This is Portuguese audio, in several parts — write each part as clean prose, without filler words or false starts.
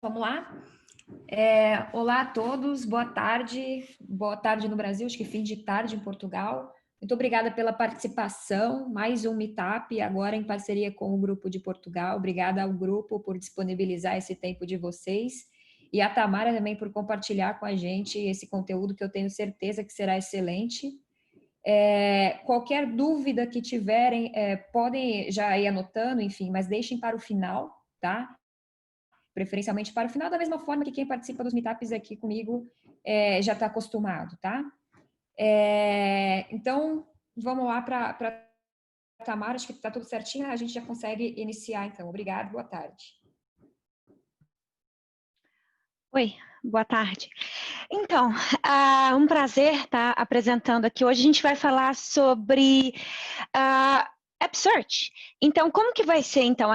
Vamos lá? Olá a todos, boa tarde no Brasil, acho que fim de tarde em Portugal. Muito obrigada pela participação, mais um Meetup, agora em parceria com o Grupo de Portugal. Obrigada ao grupo por disponibilizar esse tempo de vocês e a Tamara também por compartilhar com a gente esse conteúdo que eu tenho certeza que será excelente. Qualquer dúvida que tiverem, podem já ir anotando, enfim, mas deixem para o final, tá? Preferencialmente para o final, da mesma forma que quem participa dos meetups aqui comigo já está acostumado, tá? Então, vamos lá para a Tamara, acho que está tudo certinho, a gente já consegue iniciar, então. Obrigada, boa tarde. Oi, boa tarde. Então, um prazer estar apresentando aqui. Hoje a gente vai falar sobre App Search. Então, como que vai ser? Então,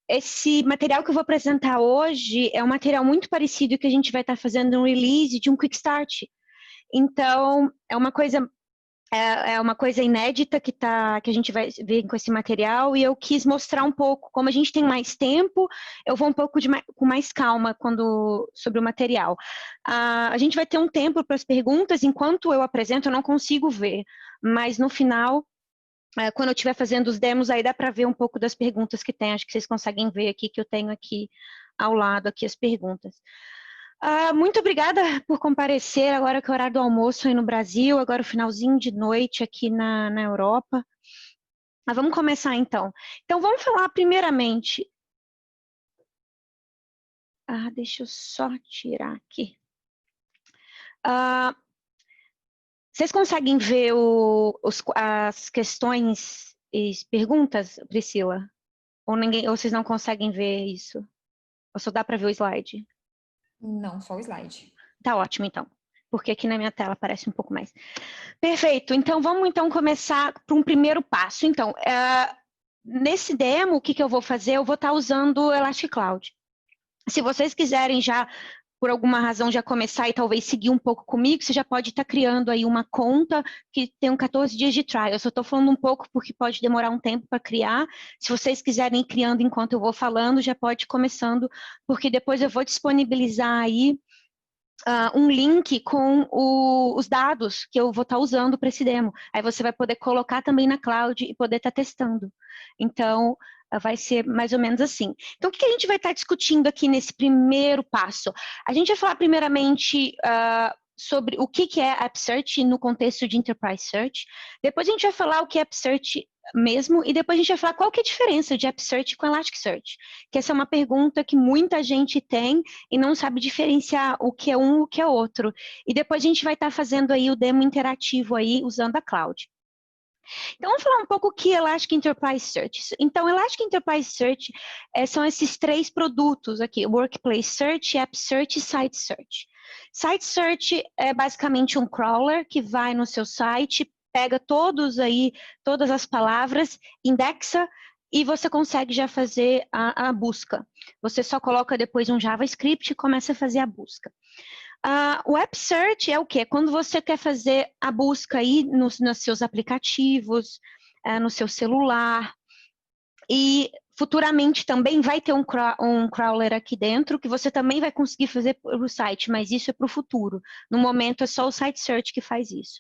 esse material que eu vou apresentar hoje é um material muito parecido que a gente vai estar fazendo um release de um Quick Start. Então, é uma coisa inédita que a gente vai ver com esse material, e eu quis mostrar um pouco, como a gente tem mais tempo, eu vou um pouco com mais calma sobre o material. A gente vai ter um tempo para as perguntas, enquanto eu apresento eu não consigo ver, mas no final, quando eu estiver fazendo os demos, aí dá para ver um pouco das perguntas que tem, acho que vocês conseguem ver aqui, que eu tenho aqui ao lado, aqui as perguntas. Muito obrigada por comparecer agora que é o horário do almoço aí no Brasil, agora o finalzinho de noite aqui na Europa. Vamos começar então. Então vamos falar primeiramente... deixa eu só tirar aqui. Vocês conseguem ver as questões e perguntas, Priscila? Ou vocês não conseguem ver isso? Ou só dá para ver o slide? Não, só o slide. Tá ótimo, então. Porque aqui na minha tela aparece um pouco mais. Perfeito. Então, vamos então começar para um primeiro passo. Então, nesse demo, o que eu vou fazer? Eu vou estar usando o Elastic Cloud. Se vocês quiserem já, por alguma razão, já começar e talvez seguir um pouco comigo, você já pode estar criando aí uma conta que tem 14 dias de trial. Eu só estou falando um pouco porque pode demorar um tempo para criar. Se vocês quiserem ir criando enquanto eu vou falando, já pode ir começando, porque depois eu vou disponibilizar aí um link com os dados que eu vou estar usando para esse demo. Aí você vai poder colocar também na cloud e poder estar testando. Então, vai ser mais ou menos assim. Então, o que a gente vai estar discutindo aqui nesse primeiro passo? A gente vai falar primeiramente sobre o que é App Search no contexto de Enterprise Search. Depois a gente vai falar o que é App Search mesmo, e depois a gente vai falar qual que é a diferença de App Search com Elasticsearch, que essa é uma pergunta que muita gente tem e não sabe diferenciar o que é um e o que é outro. E depois a gente vai estar fazendo aí o demo interativo aí usando a cloud. Então, vamos falar um pouco o que é Elastic Enterprise Search. Então, Elastic Enterprise Search são esses três produtos aqui, Workplace Search, App Search e Site Search. Site Search é basicamente um crawler que vai no seu site, pega todas as palavras, indexa, e você consegue já fazer a busca. Você só coloca depois um JavaScript e começa a fazer a busca. O App Search é o quê? Quando você quer fazer a busca aí nos seus aplicativos, no seu celular, e futuramente também vai ter um crawler aqui dentro, que você também vai conseguir fazer para o site, mas isso é para o futuro. No momento é só o Site Search que faz isso.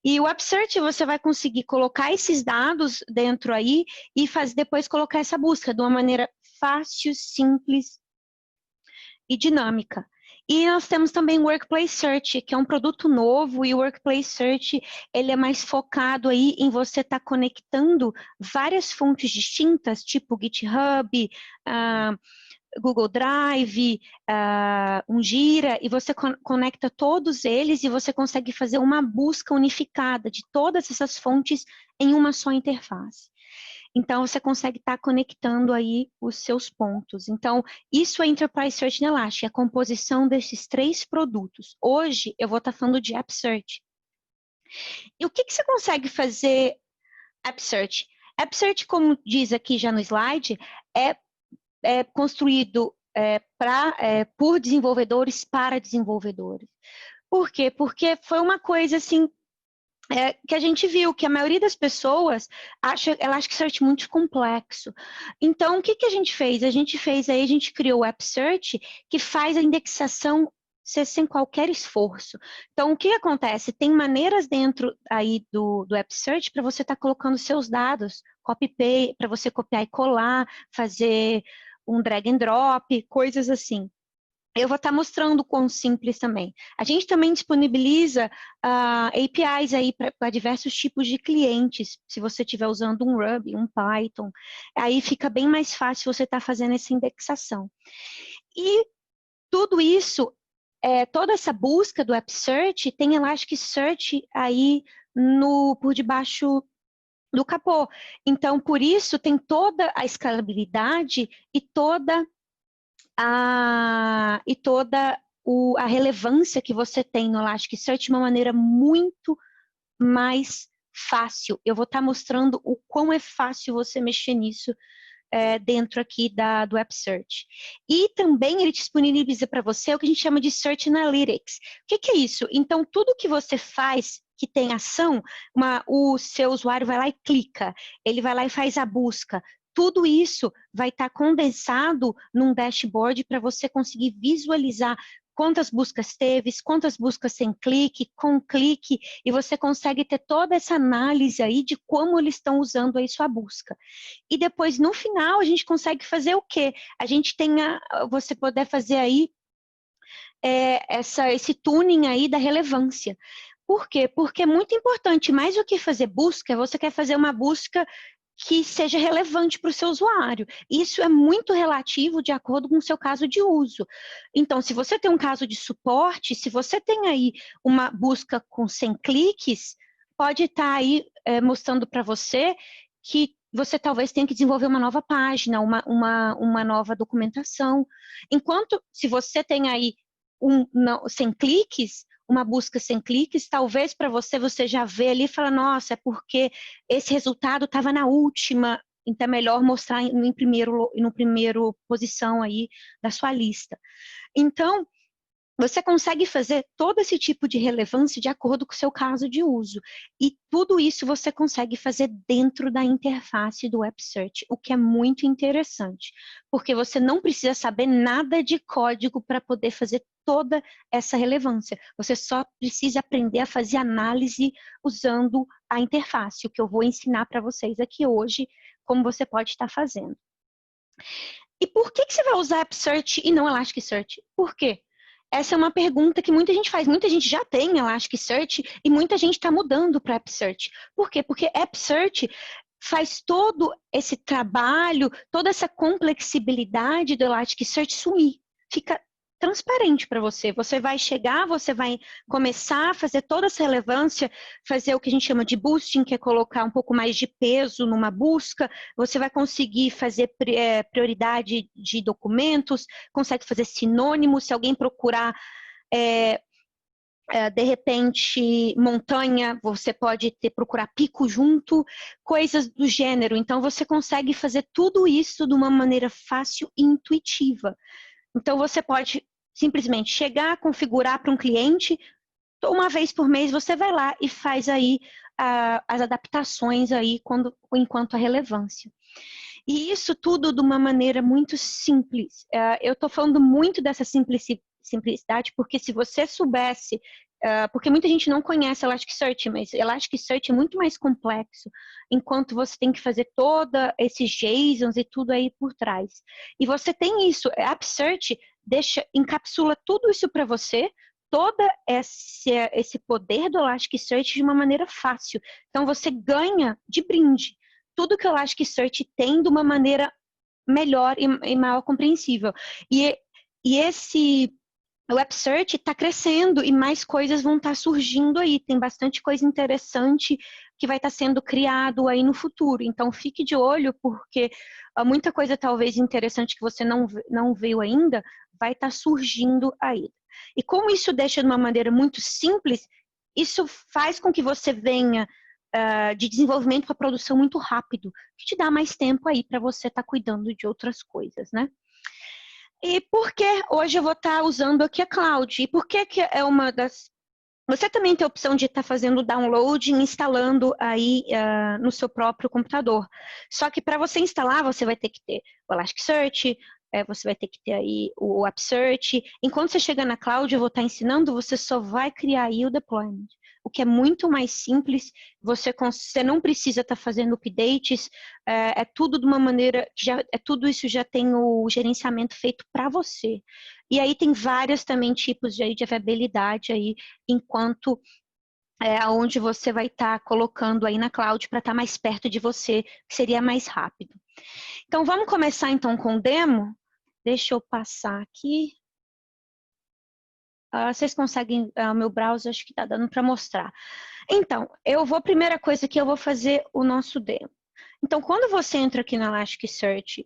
E o App Search você vai conseguir colocar esses dados dentro aí e depois colocar essa busca de uma maneira fácil, simples e dinâmica. E nós temos também o Workplace Search, que é um produto novo, e o Workplace Search ele é mais focado aí em você estar conectando várias fontes distintas, tipo GitHub, Google Drive, um Gira, e você conecta todos eles e você consegue fazer uma busca unificada de todas essas fontes em uma só interface. Então, você consegue estar conectando aí os seus pontos. Então, isso é Enterprise Search na Elastic, a composição desses três produtos. Hoje, eu vou estar falando de App Search. E o que você consegue fazer App Search? App Search, como diz aqui já no slide, é construído por desenvolvedores para desenvolvedores. Por quê? Porque foi uma coisa assim que a gente viu que a maioria das pessoas ela acha que Search muito complexo. Então, o que a gente fez? A gente criou o App Search, que faz a indexação ser sem qualquer esforço. Então, o que acontece? Tem maneiras dentro aí do App Search para você estar colocando seus dados, copy-paste, para você copiar e colar, fazer um drag and drop, coisas assim. Eu vou estar mostrando quão simples também. A gente também disponibiliza APIs aí para diversos tipos de clientes. Se você estiver usando um Ruby, um Python, aí fica bem mais fácil você estar fazendo essa indexação. E tudo isso, toda essa busca do App Search, tem Elasticsearch aí por debaixo do capô. Então, por isso, tem toda a escalabilidade e toda a relevância que você tem no Elasticsearch de uma maneira muito mais fácil. Eu vou estar mostrando o quão é fácil você mexer nisso dentro aqui do App Search. E também ele disponibiliza para você o que a gente chama de Search Analytics. O que é isso? Então, tudo que você faz que tem ação, o seu usuário vai lá e clica, ele vai lá e faz a busca. Tudo isso vai estar condensado num dashboard para você conseguir visualizar quantas buscas teve, quantas buscas sem clique, com clique, e você consegue ter toda essa análise aí de como eles estão usando aí sua busca. E depois, no final, a gente consegue fazer o quê? A gente tem você poder fazer aí esse tuning aí da relevância. Por quê? Porque é muito importante, mais do que fazer busca, você quer fazer uma busca que seja relevante para o seu usuário. Isso é muito relativo de acordo com o seu caso de uso. Então, se você tem um caso de suporte, se você tem aí uma busca com 100 cliques, pode estar aí mostrando para você que você talvez tenha que desenvolver uma nova página, uma nova documentação. Enquanto, se você tem aí 100 cliques, uma busca sem cliques, talvez para você já vê ali e fala, nossa, é porque esse resultado estava na última, então é melhor mostrar no primeiro posição aí da sua lista. Então, você consegue fazer todo esse tipo de relevância de acordo com o seu caso de uso. E tudo isso você consegue fazer dentro da interface do App Search, o que é muito interessante, porque você não precisa saber nada de código para poder fazer toda essa relevância. Você só precisa aprender a fazer análise usando a interface, o que eu vou ensinar para vocês aqui hoje, como você pode estar fazendo. E por que você vai usar App Search e não Elasticsearch? Por quê? Essa é uma pergunta que muita gente faz. Muita gente já tem Elasticsearch e muita gente está mudando para App Search. Por quê? Porque App Search faz todo esse trabalho, toda essa complexibilidade do Elasticsearch sumir. Fica transparente para você. Você vai chegar, você vai começar a fazer toda essa relevância, fazer o que a gente chama de boosting, que é colocar um pouco mais de peso numa busca. Você vai conseguir fazer prioridade de documentos, consegue fazer sinônimos. Se alguém procurar de repente, montanha, você pode procurar pico junto, coisas do gênero. Então, você consegue fazer tudo isso de uma maneira fácil e intuitiva. Então, você pode simplesmente chegar, configurar para um cliente, uma vez por mês você vai lá e faz aí as adaptações aí enquanto a relevância. E isso tudo de uma maneira muito simples. Eu estou falando muito dessa simplicidade, porque se você soubesse, porque muita gente não conhece Elasticsearch, mas Elasticsearch é muito mais complexo, enquanto você tem que fazer toda esses JSONs e tudo aí por trás. E você tem isso, App Search encapsula tudo isso para você, todo esse poder do Elasticsearch de uma maneira fácil. Então você ganha de brinde tudo que o Elasticsearch tem de uma maneira melhor e maior compreensível. E o App Search está crescendo e mais coisas vão estar surgindo aí. Tem bastante coisa interessante que vai estar sendo criado aí no futuro. Então, fique de olho, porque muita coisa talvez interessante que você não viu ainda vai estar surgindo aí. E como isso deixa de uma maneira muito simples, isso faz com que você venha de desenvolvimento para produção muito rápido, que te dá mais tempo aí para você estar cuidando de outras coisas, né? E por que hoje eu vou estar usando aqui a Cloud? E por que é uma das Você também tem a opção de estar fazendo o download e instalando aí no seu próprio computador. Só que para você instalar, você vai ter que ter o Elasticsearch, você vai ter que ter aí o AppSearch. Enquanto você chega na cloud, eu vou estar ensinando, você só vai criar aí o deployment. O que é muito mais simples, você não precisa estar fazendo updates, é tudo de uma maneira, tudo isso já tem o gerenciamento feito para você. E aí tem vários também tipos de viabilidade aí, enquanto onde você vai estar colocando aí na cloud para estar mais perto de você, que seria mais rápido. Então vamos começar então com o demo. Deixa eu passar aqui. Vocês conseguem, o meu browser acho que está dando para mostrar. Então, primeira coisa que eu vou fazer o nosso demo. Então, quando você entra aqui no Elasticsearch,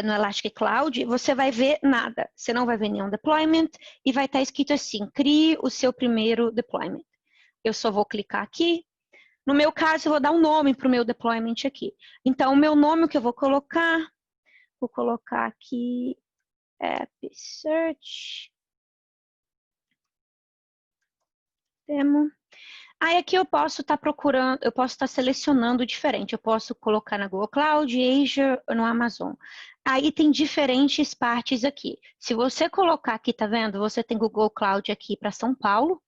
no Elastic Cloud, você vai ver nada. Você não vai ver nenhum deployment e vai estar escrito assim, crie o seu primeiro deployment. Eu só vou clicar aqui. No meu caso, eu vou dar um nome para o meu deployment aqui. Então, o meu nome que eu vou colocar aqui, AppSearch. Demo. Aí aqui eu posso estar procurando, eu posso estar selecionando diferente. Eu posso colocar na Google Cloud, Azure ou no Amazon. Aí tem diferentes partes aqui. Se você colocar aqui, tá vendo? Você tem Google Cloud aqui para São Paulo.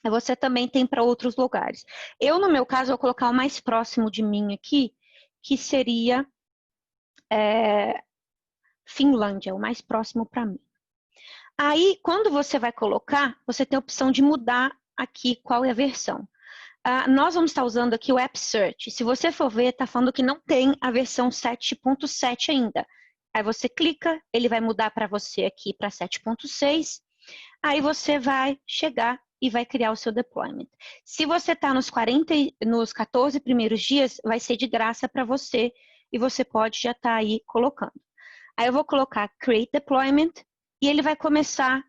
Você também tem para outros lugares. Eu, no meu caso, vou colocar o mais próximo de mim aqui, que seria Finlândia, o mais próximo para mim. Aí, quando você vai colocar, você tem a opção de mudar aqui qual é a versão. Nós vamos estar usando aqui o AppSearch. Se você for ver, está falando que não tem a versão 7.7 ainda. Aí você clica, ele vai mudar para você aqui para 7.6. Aí você vai chegar e vai criar o seu deployment. Se você está nos 14 primeiros dias, vai ser de graça para você e você pode já estar aí colocando. Aí eu vou colocar Create Deployment e ele vai começar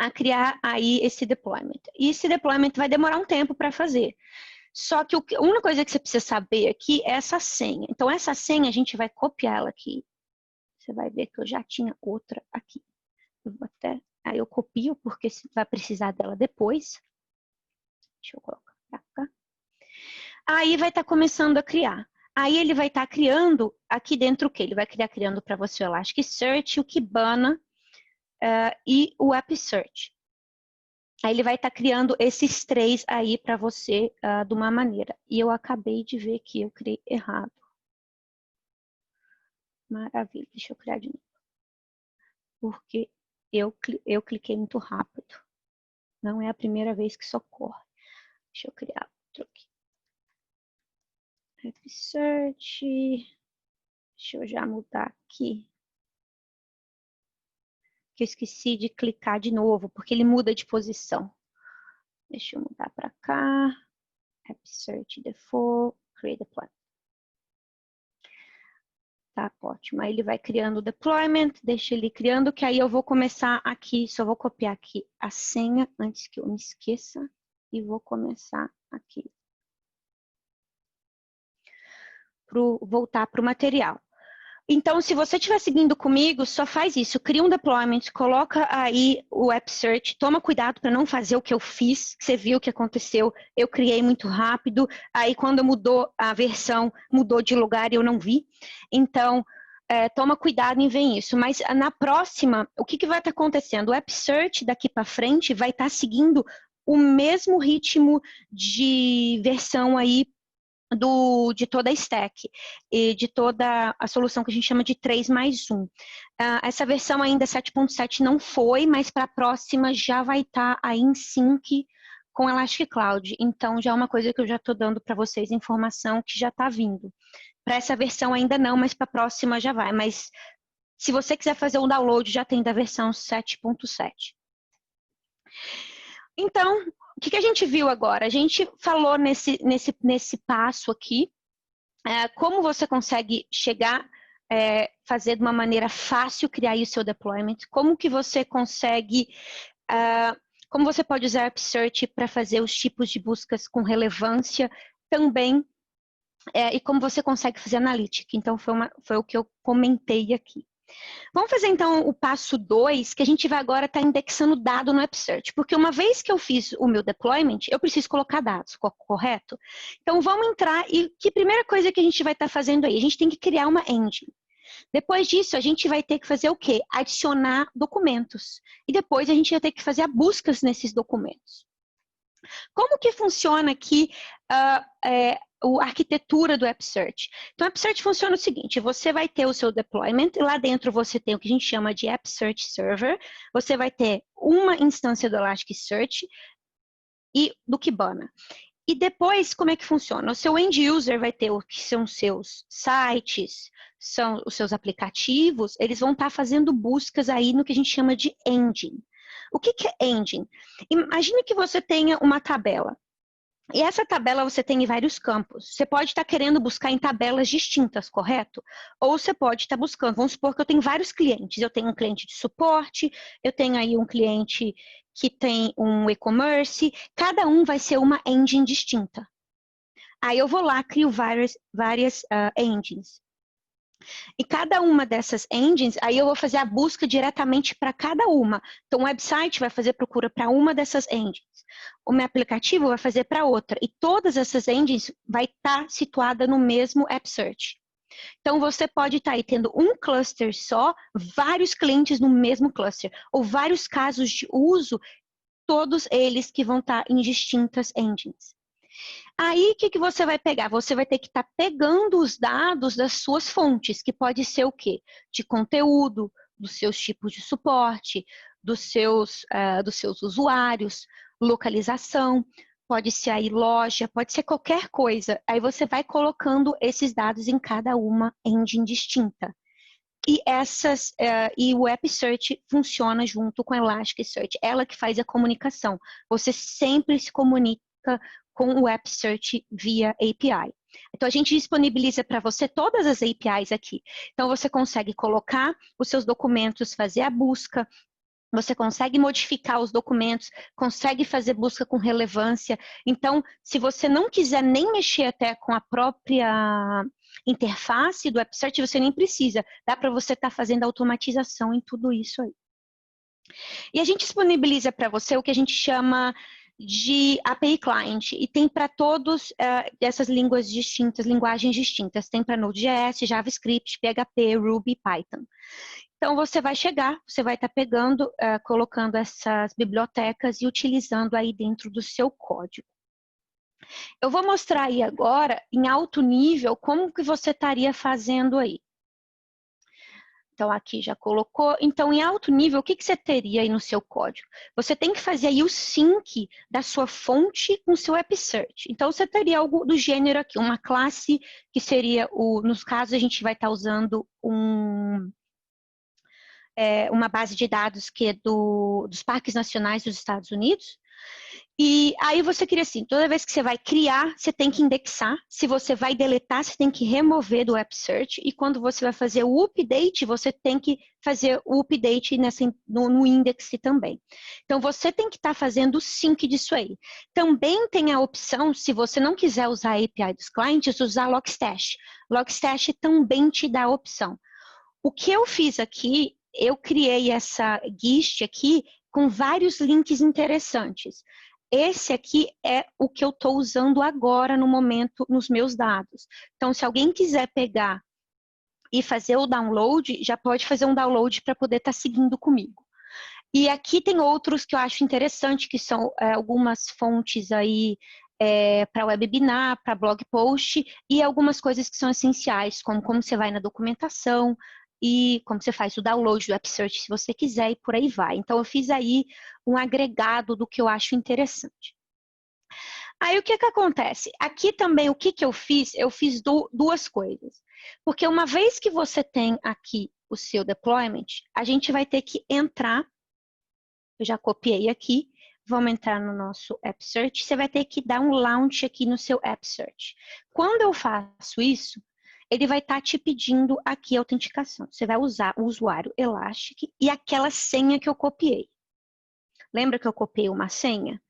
a criar aí esse deployment. E esse deployment vai demorar um tempo para fazer. Só que a única coisa que você precisa saber aqui é essa senha. Então, essa senha a gente vai copiar ela aqui. Você vai ver que eu já tinha outra aqui. Aí eu copio, porque você vai precisar dela depois. Deixa eu colocar para cá. Aí vai estar começando a criar. Aí ele vai estar criando aqui dentro o quê? Ele vai criando para você o Elasticsearch, o Kibana, e o AppSearch. Aí ele vai estar criando esses três aí para você de uma maneira. E eu acabei de ver que eu criei errado. Maravilha, deixa eu criar de novo. Porque eu cliquei muito rápido. Não é a primeira vez que isso ocorre. Deixa eu criar outro aqui. AppSearch. Deixa eu já mudar aqui. Que eu esqueci de clicar de novo, porque ele muda de posição. Deixa eu mudar para cá. AppSearch Default, Create Deployment. Tá, ótimo. Aí ele vai criando o deployment, deixa ele criando, que aí eu vou começar aqui, só vou copiar aqui a senha antes que eu me esqueça. E vou começar aqui. Voltar para o material. Então, se você estiver seguindo comigo, só faz isso. Cria um deployment, coloca aí o AppSearch. Toma cuidado para não fazer o que eu fiz. Você viu o que aconteceu. Eu criei muito rápido. Aí, quando mudou a versão, mudou de lugar e eu não vi. Então, toma cuidado em ver isso. Mas na próxima, o que vai estar acontecendo? O AppSearch daqui para frente vai estar seguindo o mesmo ritmo de versão aí de toda a stack e de toda a solução que a gente chama de 3+1. Essa versão ainda 7.7 não foi, mas para a próxima já vai estar aí em sync com Elastic Cloud. Então já é uma coisa que eu já estou dando para vocês, informação que já está vindo. Para essa versão ainda não, mas para a próxima já vai. Mas se você quiser fazer um download, já tem da versão 7.7. Então, o que a gente viu agora? A gente falou nesse passo aqui, como você consegue chegar, fazer de uma maneira fácil, criar aí o seu deployment, como que você consegue, como você pode usar AppSearch para fazer os tipos de buscas com relevância também, e como você consegue fazer analytics. Então, foi o que eu comentei aqui. Vamos fazer então o passo 2, que a gente vai agora estar indexando dado no AppSearch, porque uma vez que eu fiz o meu deployment, eu preciso colocar dados, correto? Então vamos entrar e que primeira coisa que a gente vai estar fazendo aí? A gente tem que criar uma engine. Depois disso, a gente vai ter que fazer o quê? Adicionar documentos. E depois a gente vai ter que fazer buscas nesses documentos. Como que funciona aqui a arquitetura do AppSearch? Então, o AppSearch funciona o seguinte, você vai ter o seu deployment, e lá dentro você tem o que a gente chama de AppSearch Server, você vai ter uma instância do Elasticsearch e do Kibana. E depois, como é que funciona? O seu end user vai ter o que são seus sites, são os seus aplicativos, eles vão estar fazendo buscas aí no que a gente chama de engine. O que é engine? Imagine que você tenha uma tabela. E essa tabela você tem em vários campos. Você pode estar querendo buscar em tabelas distintas, correto? Ou você pode estar buscando, vamos supor que eu tenho vários clientes. Eu tenho um cliente de suporte, eu tenho aí um cliente que tem um e-commerce. Cada um vai ser uma engine distinta. Aí eu vou lá, crio várias engines. E cada uma dessas engines, aí eu vou fazer a busca diretamente para cada uma. Então, o website vai fazer procura para uma dessas engines. O meu aplicativo vai fazer para outra. E todas essas engines vai estar situada no mesmo AppSearch. Então, você pode estar aí tendo um cluster só, vários clientes no mesmo cluster, ou vários casos de uso, todos eles que vão estar em distintas engines. Aí, o que você vai pegar? Você vai ter que estar pegando os dados das suas fontes, que pode ser o quê? De conteúdo, dos seus tipos de suporte, dos seus usuários, localização, pode ser aí loja, pode ser qualquer coisa. Aí você vai colocando esses dados em cada uma engine distinta. E o AppSearch funciona junto com a Elasticsearch, ela que faz a comunicação. Você sempre se comunica com o AppSearch via API. Então, a gente disponibiliza para você todas as APIs aqui. Então, você consegue colocar os seus documentos, fazer a busca, você consegue modificar os documentos, consegue fazer busca com relevância. Então, se você não quiser nem mexer até com a própria interface do AppSearch, você nem precisa. Dá para você estar fazendo automatização em tudo isso aí. E a gente disponibiliza para você o que a gente chama de API Client, e tem para todas essas línguas distintas, linguagens distintas. Tem para Node.js, JavaScript, PHP, Ruby, Python. Então, você vai chegar, você vai estar pegando, colocando essas bibliotecas e utilizando aí dentro do seu código. Eu vou mostrar aí agora, em alto nível, como que você estaria fazendo aí. Então, aqui já colocou. Então, em alto nível, o que você teria aí no seu código? Você tem que fazer aí o sync da sua fonte com o seu AppSearch. Então, você teria algo do gênero aqui, uma classe que seria, nos casos, a gente vai estar usando uma base de dados que é dos parques nacionais dos Estados Unidos. E aí você cria assim, toda vez que você vai criar, você tem que indexar. Se você vai deletar, você tem que remover do AppSearch. E quando você vai fazer o update, você tem que fazer o update no index também. Então, você tem que estar fazendo o sync disso aí. Também tem a opção, se você não quiser usar a API dos clientes, usar Logstash. Logstash também te dá a opção. O que eu fiz aqui, eu criei essa GIST aqui com vários links interessantes. Esse aqui é o que eu estou usando agora no momento nos meus dados. Então, se alguém quiser pegar e fazer o download, já pode fazer um download para poder estar seguindo comigo. E aqui tem outros que eu acho interessante, que são algumas fontes aí para webinar, para blog post, e algumas coisas que são essenciais, como você vai na documentação, e como você faz o download do AppSearch se você quiser, e por aí vai. Então, eu fiz aí um agregado do que eu acho interessante. Aí, o que acontece? Aqui também, o que eu fiz? Eu fiz duas coisas. Porque uma vez que você tem aqui o seu deployment, a gente vai ter que entrar, eu já copiei aqui, vamos entrar no nosso AppSearch, você vai ter que dar um launch aqui no seu AppSearch. Quando eu faço isso, ele vai estar te pedindo aqui a autenticação. Você vai usar o usuário Elastic e aquela senha que eu copiei. Lembra que eu copiei uma senha?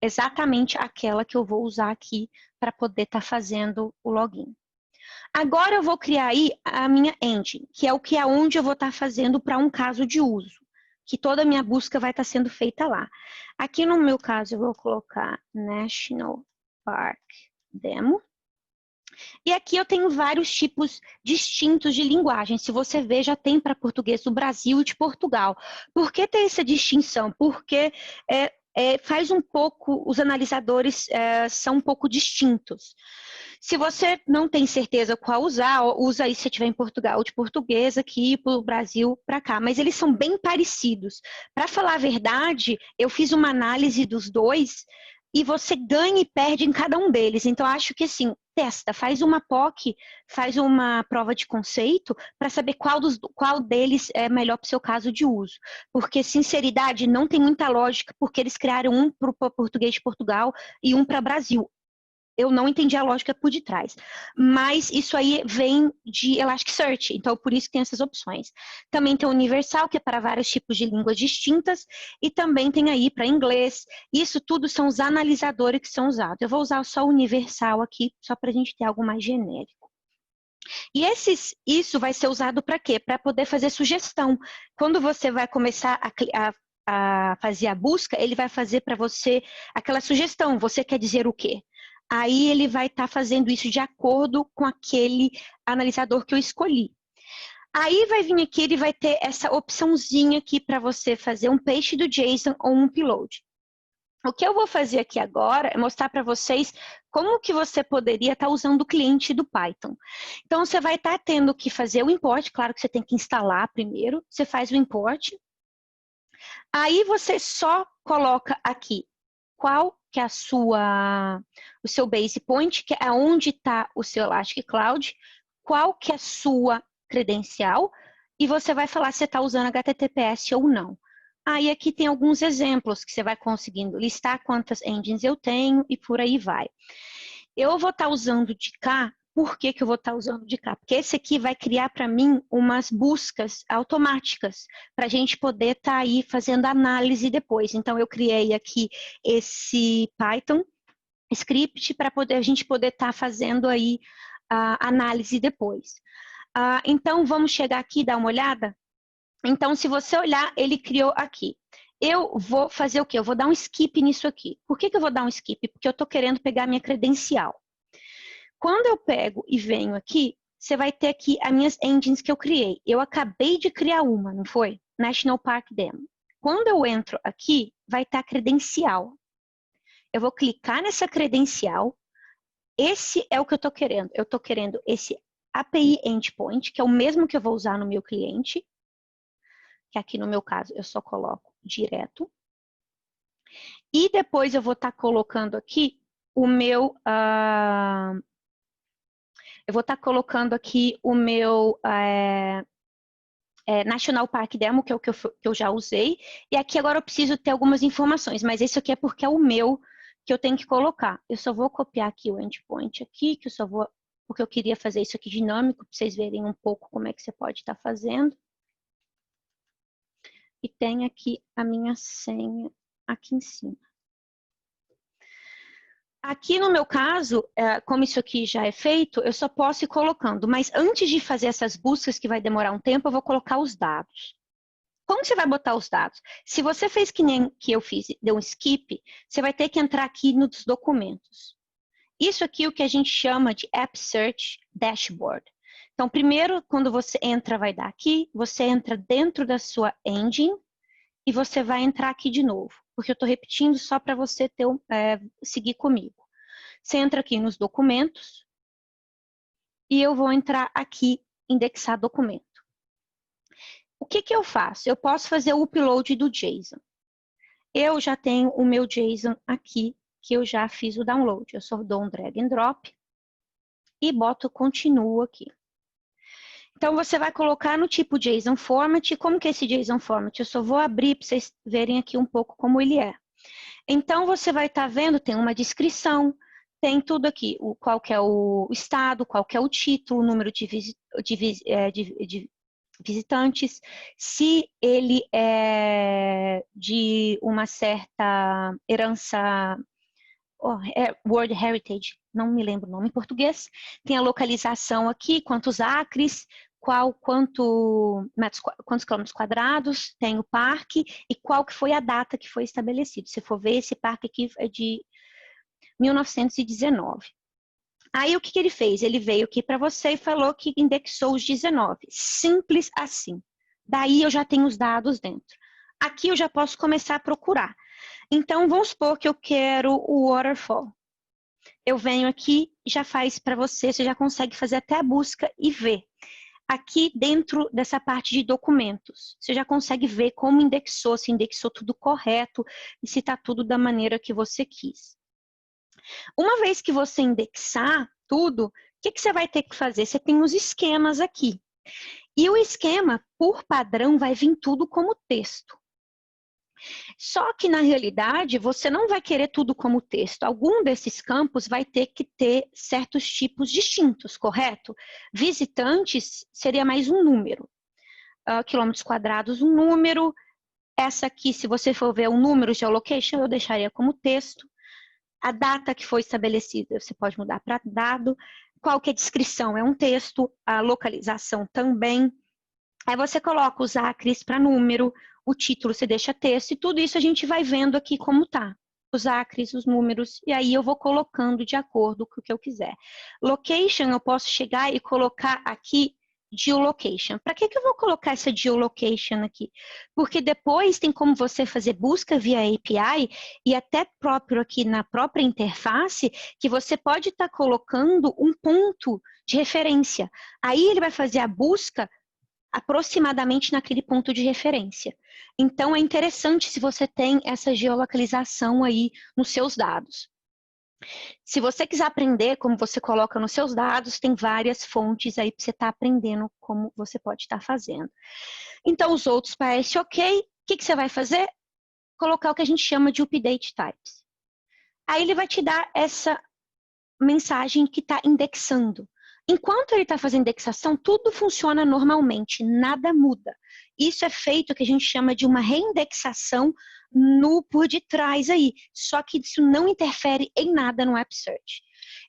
Exatamente aquela que eu vou usar aqui para poder estar fazendo o login. Agora eu vou criar aí a minha engine, que é onde eu vou estar fazendo para um caso de uso, que toda a minha busca vai estar sendo feita lá. Aqui no meu caso eu vou colocar National Park Demo. E aqui eu tenho vários tipos distintos de linguagem. Se você ver, já tem para português do Brasil e de Portugal. Por que ter essa distinção? Porque faz um pouco, os analisadores são um pouco distintos. Se você não tem certeza qual usar, usa aí se estiver em Portugal de português, aqui para o Brasil para cá. Mas eles são bem parecidos. Para falar a verdade, eu fiz uma análise dos dois e você ganha e perde em cada um deles. Então, acho que assim, testa, faz uma POC, faz uma prova de conceito para saber qual deles é melhor para o seu caso de uso. Porque, sinceridade, não tem muita lógica, porque eles criaram um para o português de Portugal e um para o Brasil. Eu não entendi a lógica por detrás. Mas isso aí vem de Elasticsearch, então por isso que tem essas opções. Também tem o Universal, que é para vários tipos de línguas distintas, e também tem aí para inglês. Isso tudo são os analisadores que são usados. Eu vou usar só o Universal aqui, só para a gente ter algo mais genérico. E isso vai ser usado para quê? Para poder fazer sugestão. Quando você vai começar a fazer a busca, ele vai fazer para você aquela sugestão. Você quer dizer o quê? Aí ele vai estar fazendo isso de acordo com aquele analisador que eu escolhi. Aí vai vir aqui, ele vai ter essa opçãozinha aqui para você fazer um paste do JSON ou um upload. O que eu vou fazer aqui agora é mostrar para vocês como que você poderia estar usando o cliente do Python. Então, você vai estar tendo que fazer o import, claro que você tem que instalar primeiro, você faz o import. Aí você só coloca aqui qual que é o seu base point, que é onde está o seu Elastic Cloud, qual que é a sua credencial, e você vai falar se você está usando HTTPS ou não. Aí aqui tem alguns exemplos que você vai conseguindo listar quantas engines eu tenho e por aí vai. Eu vou estar usando de cá. Por que eu vou estar usando de cá? Porque esse aqui vai criar para mim umas buscas automáticas para a gente poder estar aí fazendo análise depois. Então, eu criei aqui esse Python script para a gente poder estar fazendo aí a análise depois. Então, vamos chegar aqui e dar uma olhada? Então, se você olhar, ele criou aqui. Eu vou fazer o quê? Eu vou dar um skip nisso aqui. Por que eu vou dar um skip? Porque eu estou querendo pegar minha credencial. Quando eu pego e venho aqui, você vai ter aqui as minhas engines que eu criei. Eu acabei de criar uma, não foi? National Park Demo. Quando eu entro aqui, vai estar a credencial. Eu vou clicar nessa credencial. Esse é o que eu estou querendo. Eu estou querendo esse API Endpoint, que é o mesmo que eu vou usar no meu cliente. Que aqui no meu caso eu só coloco direto. E depois eu vou estar colocando aqui o meu... eu vou estar colocando aqui o meu National Park Demo, que é o que eu já usei. E aqui agora eu preciso ter algumas informações, mas isso aqui é porque é o meu que eu tenho que colocar. Eu só vou copiar aqui o endpoint aqui, que eu só vou... Porque eu queria fazer isso aqui dinâmico, para vocês verem um pouco como é que você pode estar fazendo. E tem aqui a minha senha aqui em cima. Aqui no meu caso, como isso aqui já é feito, eu só posso ir colocando. Mas antes de fazer essas buscas, que vai demorar um tempo, eu vou colocar os dados. Como você vai botar os dados? Se você fez que nem que eu fiz, deu um skip, você vai ter que entrar aqui nos documentos. Isso aqui é o que a gente chama de App Search Dashboard. Então, primeiro, quando você entra, vai dar aqui. Você entra dentro da sua engine e você vai entrar aqui de novo. Porque eu estou repetindo só para você seguir comigo. Você entra aqui nos documentos e eu vou entrar aqui, indexar documento. O que eu faço? Eu posso fazer o upload do JSON. Eu já tenho o meu JSON aqui, que eu já fiz o download. Eu só dou um drag and drop e boto continuo aqui. Então, você vai colocar no tipo JSON Format. Como que é esse JSON Format? Eu só vou abrir para vocês verem aqui um pouco como ele é. Então, você vai estar vendo, tem uma descrição, tem tudo aqui, qual que é o estado, qual que é o título, o número de visitantes, se ele é de uma certa herança, World Heritage, não me lembro o nome em português, tem a localização aqui, quantos acres, quantos quilômetros quadrados tem o parque e qual que foi a data que foi estabelecido. Se for ver, esse parque aqui é de 1919. Aí o que ele fez? Ele veio aqui para você e falou que indexou os 19. Simples assim. Daí eu já tenho os dados dentro. Aqui eu já posso começar a procurar. Então vamos supor que eu quero o waterfall. Eu venho aqui, já faz para você, você já consegue fazer até a busca e ver. Aqui dentro dessa parte de documentos, você já consegue ver como indexou, se indexou tudo correto e se está tudo da maneira que você quis. Uma vez que você indexar tudo, o que você vai ter que fazer? Você tem os esquemas aqui. E o esquema, por padrão, vai vir tudo como texto. Só que, na realidade, você não vai querer tudo como texto. Algum desses campos vai ter que ter certos tipos distintos, correto? Visitantes seria mais um número. Quilômetros quadrados, um número. Essa aqui, se você for ver o número geolocation, eu deixaria como texto. A data que foi estabelecida, você pode mudar para dado. Qual que é a descrição? É um texto. A localização também. Aí você coloca os acres para número, o título você deixa texto, e tudo isso a gente vai vendo aqui como tá. Os acres, os números, e aí eu vou colocando de acordo com o que eu quiser. Location, eu posso chegar e colocar aqui geolocation. Para que eu vou colocar essa geolocation aqui? Porque depois tem como você fazer busca via API e até próprio aqui na própria interface, que você pode estar colocando um ponto de referência. Aí ele vai fazer a busca aproximadamente naquele ponto de referência. Então, é interessante se você tem essa geolocalização aí nos seus dados. Se você quiser aprender como você coloca nos seus dados, tem várias fontes aí para você estar aprendendo como você pode estar fazendo. Então, os outros parecem ok. O que você vai fazer? Colocar o que a gente chama de update types. Aí ele vai te dar essa mensagem que está indexando. Enquanto ele está fazendo indexação, tudo funciona normalmente, nada muda. Isso é feito, o que a gente chama de uma reindexação no por detrás aí. Só que isso não interfere em nada no App Search.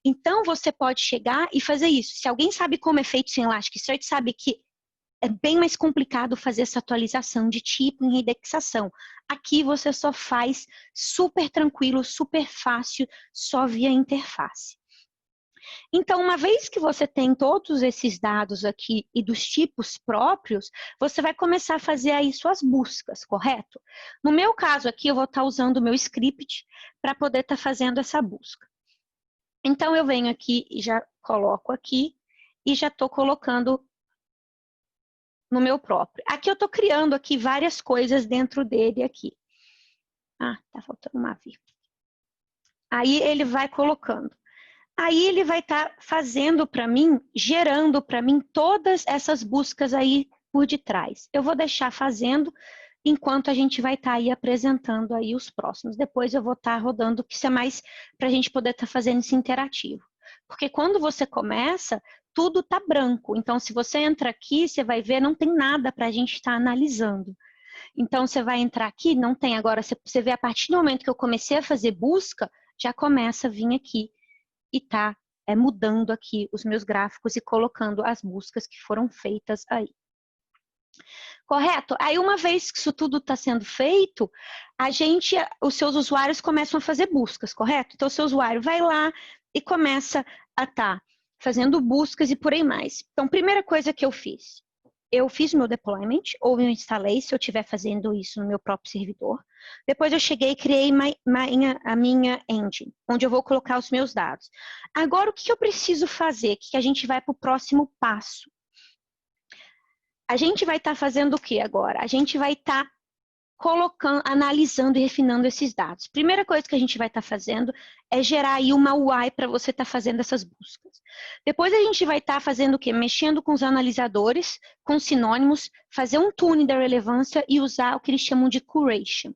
Então, você pode chegar e fazer isso. Se alguém sabe como é feito sem Elasticsearch, sabe que é bem mais complicado fazer essa atualização de tipo em indexação. Aqui você só faz super tranquilo, super fácil, só via interface. Então, uma vez que você tem todos esses dados aqui e dos tipos próprios, você vai começar a fazer aí suas buscas, correto? No meu caso aqui, eu vou estar usando o meu script para poder estar fazendo essa busca. Então, eu venho aqui e já coloco aqui e já estou colocando no meu próprio. Aqui eu estou criando aqui várias coisas dentro dele aqui. Ah, tá faltando uma vírgula. Aí ele vai colocando. Aí ele vai estar fazendo para mim, gerando para mim todas essas buscas aí por detrás. Eu vou deixar fazendo enquanto a gente vai estar aí apresentando aí os próximos. Depois eu vou estar rodando, que isso é mais para a gente poder estar fazendo isso interativo. Porque quando você começa, tudo está branco. Então, se você entra aqui, você vai ver, não tem nada para a gente estar analisando. Então, você vai entrar aqui, não tem. Agora, você vê a partir do momento que eu comecei a fazer busca, já começa a vir aqui e tá mudando aqui os meus gráficos e colocando as buscas que foram feitas aí. Correto? Aí, uma vez que isso tudo está sendo feito, os seus usuários começam a fazer buscas, correto? Então, o seu usuário vai lá e começa a estar fazendo buscas e por aí mais. Então, primeira coisa que eu fiz o meu deployment, ou eu instalei, se eu estiver fazendo isso no meu próprio servidor. Depois eu cheguei e criei a minha engine, onde eu vou colocar os meus dados. Agora, o que eu preciso fazer? Que a gente vai para o próximo passo. A gente vai estar fazendo o que agora? A gente vai estar colocando, analisando e refinando esses dados. Primeira coisa que a gente vai estar fazendo é gerar aí uma UI para você estar fazendo essas buscas. Depois a gente vai estar fazendo o quê? Mexendo com os analisadores, com sinônimos, fazer um tuning da relevância e usar o que eles chamam de curation.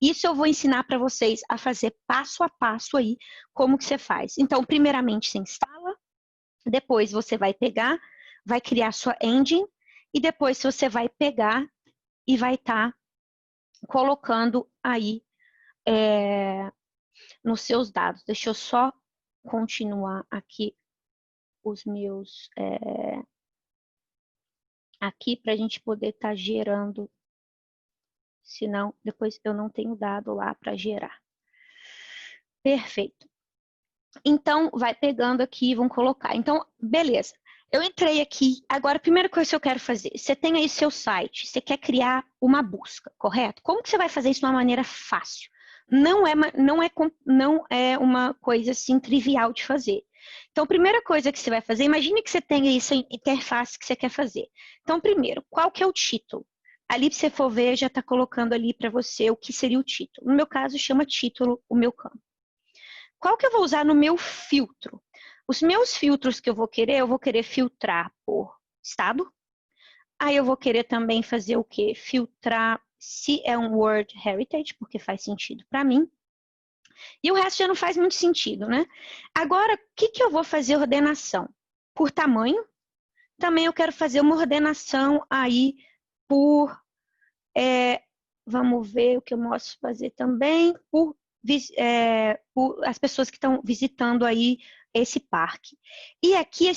Isso eu vou ensinar para vocês a fazer passo a passo aí, como que você faz. Então, primeiramente você instala, depois você vai pegar, vai criar sua engine, e depois você vai pegar e vai estar colocando aí nos seus dados. Deixa eu só continuar aqui os meus... aqui para a gente poder estar gerando, senão depois eu não tenho dado lá para gerar. Perfeito. Então, vai pegando aqui e vão colocar. Então, beleza. Eu entrei aqui. Agora, a primeira coisa que eu quero fazer, você tem aí seu site, você quer criar uma busca, correto? Como que você vai fazer isso de uma maneira fácil? Não é uma coisa assim trivial de fazer. Então, a primeira coisa que você vai fazer, imagine que você tenha aí essa interface que você quer fazer. Então, primeiro, qual que é o título? Ali, se você for ver, já está colocando ali para você o que seria o título. No meu caso, chama título o meu campo. Qual que eu vou usar no meu filtro? Os meus filtros que eu vou querer filtrar por estado. Aí eu vou querer também fazer o quê? Filtrar se é um World Heritage, porque faz sentido para mim. E o resto já não faz muito sentido, né? Agora, o que eu vou fazer ordenação? Por tamanho. Também eu quero fazer uma ordenação aí por... vamos ver o que eu posso fazer também por as pessoas que estão visitando aí esse parque. E aqui,